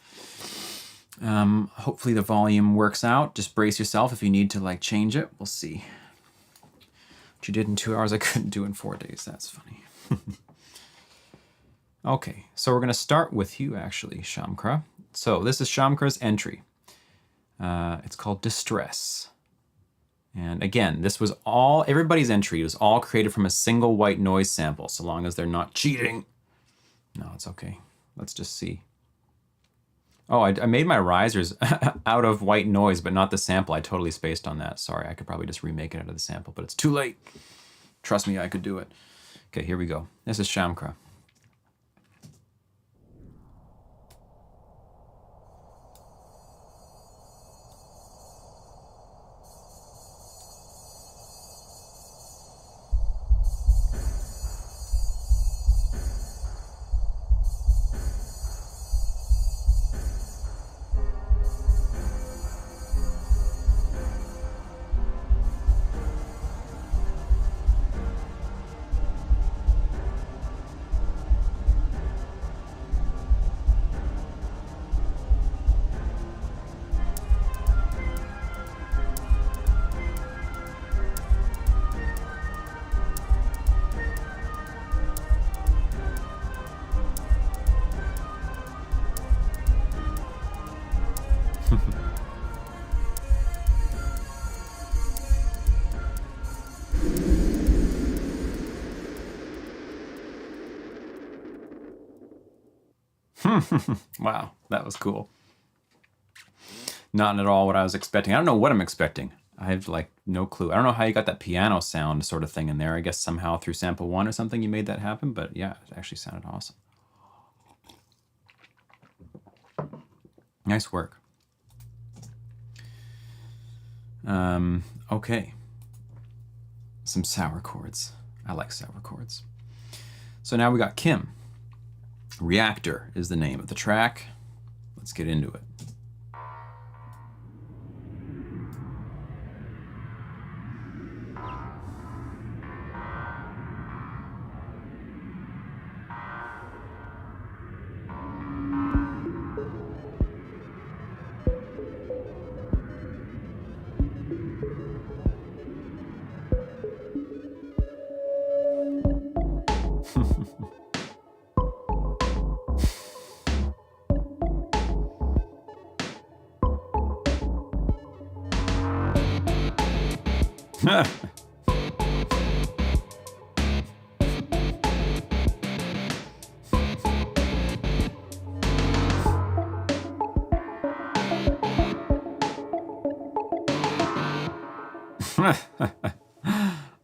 Hopefully the volume works out. Just brace yourself if you need to like change it. We'll see. What you did in 2 hours, I couldn't do in 4 days. That's funny. Okay, so we're going to start with you, actually, Shamkra. So this is Shamkra's entry. It's called Distress. And again, this was all, everybody's entry was all created from a single white noise sample, so long as they're not cheating. No, it's okay. Let's just see. Oh, I made my risers out of white noise, but not the sample. I totally spaced on that. Sorry, I could probably just remake it out of the sample, but it's too late. Trust me, I could do it. Okay, here we go. This is Shamkra. Wow, that was cool. Not at all what I was expecting. I don't know what I'm expecting. I have like no clue. I don't know how you got that piano sound sort of thing in there. I guess somehow through sample 1 or something you made that happen, but yeah, it actually sounded awesome. Nice work. Okay. Some sour chords. I like sour chords. So now we got Kim. Reactor is the name of the track. Let's get into it.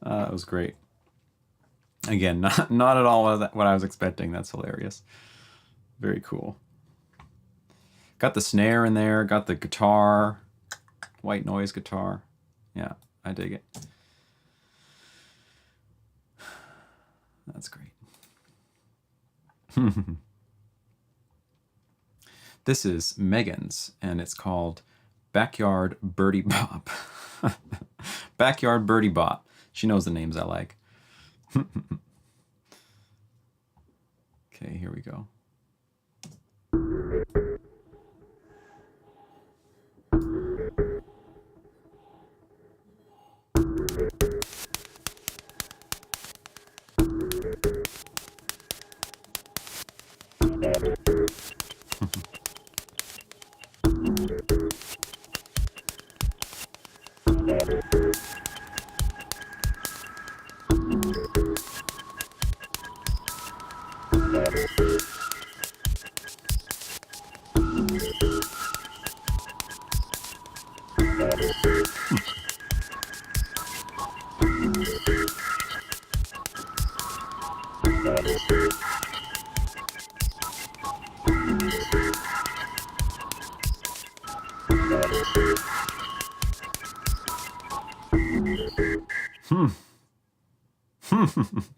That was great. Again, not at all what I was expecting. That's hilarious. Very cool. Got the snare in there, got the guitar, white noise guitar. Yeah, I dig it. That's great. This is Megan's, and it's called Backyard Birdie Bop. Backyard Birdie Bop. She knows the names I like. Okay, here we go.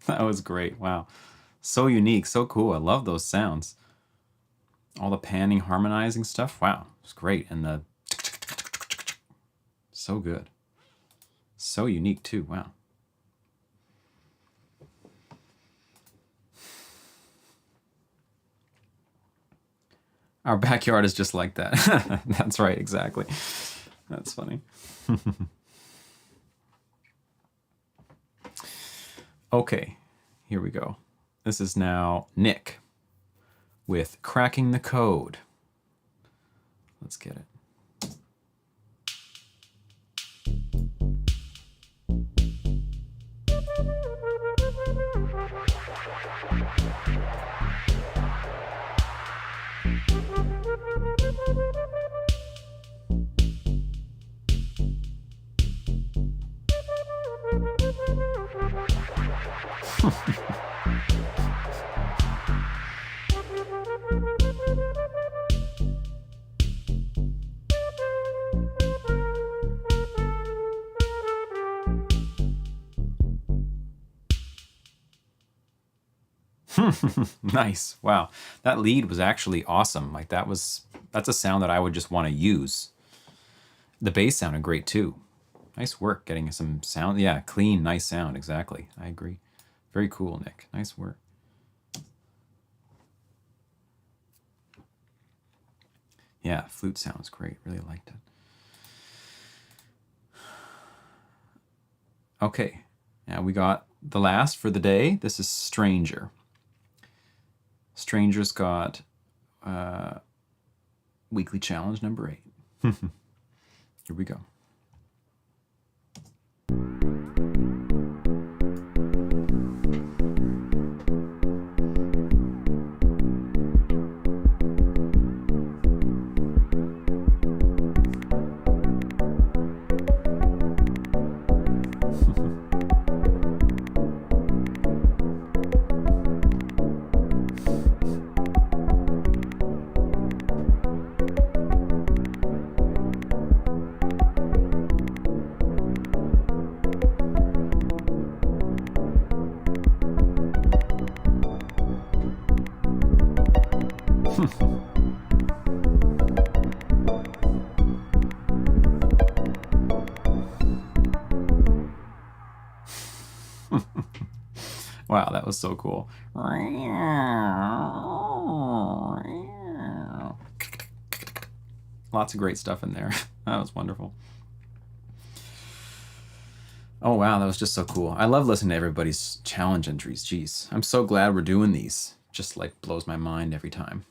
That was great. Wow. So unique, so cool. I love those sounds. All the panning, harmonizing stuff. Wow, it's great. And the so good. So unique too. Wow. Our backyard is just like that. That's right, exactly. That's funny. Okay, here we go. This is now Nick with Cracking the Code. Let's get it. Nice. Wow. That lead was actually awesome. Like that's a sound that I would just want to use. The bass sounded great too. Nice work getting some sound. Yeah, clean, nice sound. Exactly. I agree. Very cool, Nick. Nice work. Yeah, flute sounds great. Really liked it. Okay. Now we got the last for the day. This is Stranger. Stranger's got weekly challenge number 8. Here we go. Wow, that was so cool. Lots of great stuff in there. That was wonderful. Oh wow, that was just so cool. I love listening to everybody's challenge entries. Jeez, I'm so glad we're doing these. Just like blows my mind every time.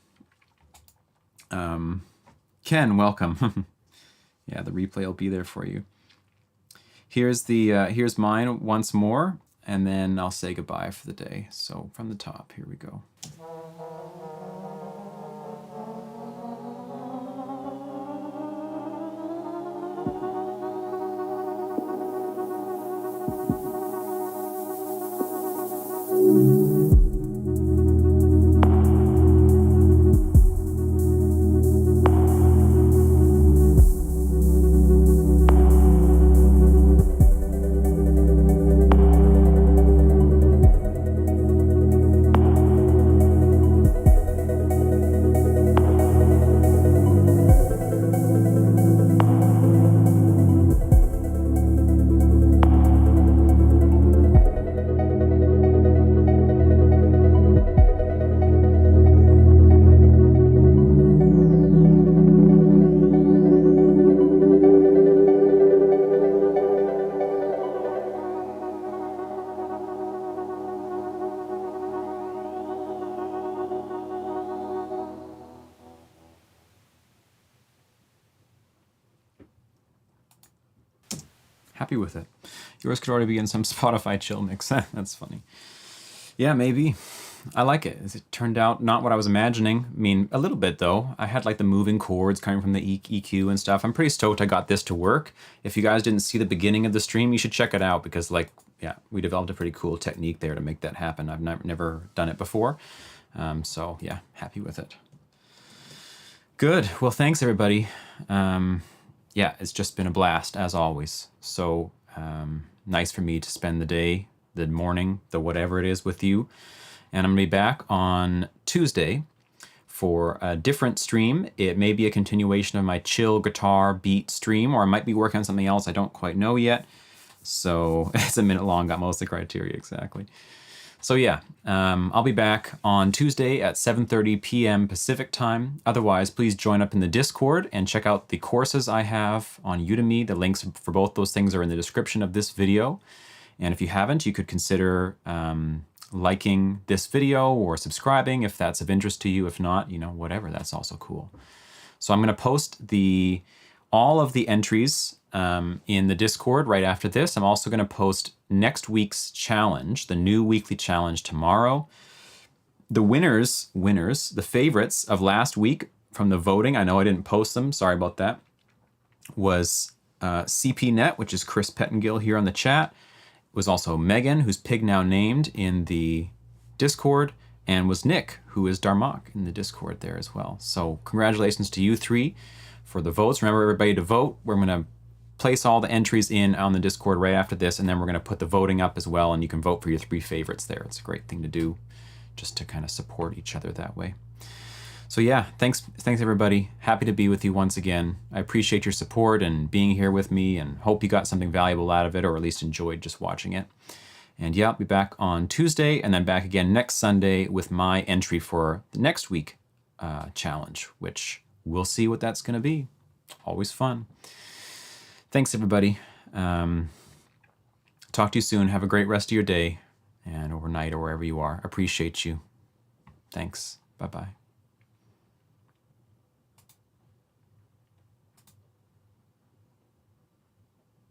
Ken, welcome. Yeah, the replay will be there for you. Here's mine once more, and then I'll say goodbye for the day. So from the top, here we go. Happy with it. Yours could already be in some Spotify chill mix. That's funny. Yeah, maybe. I like it. It turned out not what I was imagining. I mean, a little bit though. I had like the moving chords coming from the EQ and stuff. I'm pretty stoked I got this to work. If you guys didn't see the beginning of the stream, you should check it out because like, yeah, we developed a pretty cool technique there to make that happen. I've never done it before. So yeah, happy with it. Good. Well, thanks everybody. Yeah, it's just been a blast as always. So nice for me to spend the day, the morning, the whatever it is with you. And I'm gonna be back on Tuesday for a different stream. It may be a continuation of my chill guitar beat stream, or I might be working on something else I don't quite know yet. So it's a minute long, got most of the criteria exactly. So yeah, I'll be back on Tuesday at 7:30 p.m. Pacific time. Otherwise, please join up in the Discord and check out the courses I have on Udemy. The links for both those things are in the description of this video. And if you haven't, you could consider liking this video or subscribing if that's of interest to you. If not, you know, whatever, that's also cool. So I'm going to post all of the entries in the Discord right after this. I'm also going to post next week's challenge, the new weekly challenge tomorrow. The winners, the favorites of last week from the voting, I know I didn't post them, sorry about that, was CPNet, which is Chris Pettengill here on the chat, was also Megan, who's Pig Now Named in the Discord, and was Nick, who is Darmok in the Discord there as well. So congratulations to you three for the votes. Remember everybody to vote. We're going to place all the entries in on the Discord right after this, and then we're going to put the voting up as well, and you can vote for your 3 favorites there. It's a great thing to do just to kind of support each other that way. So yeah, thanks everybody. Happy to be with you once again. I appreciate your support and being here with me, and hope you got something valuable out of it, or at least enjoyed just watching it. And yeah, I'll be back on Tuesday, and then back again next Sunday with my entry for the next week challenge, which we'll see what that's going to be. Always fun. Thanks, everybody. Talk to you soon. Have a great rest of your day and overnight or wherever you are. Appreciate you. Thanks. Bye-bye.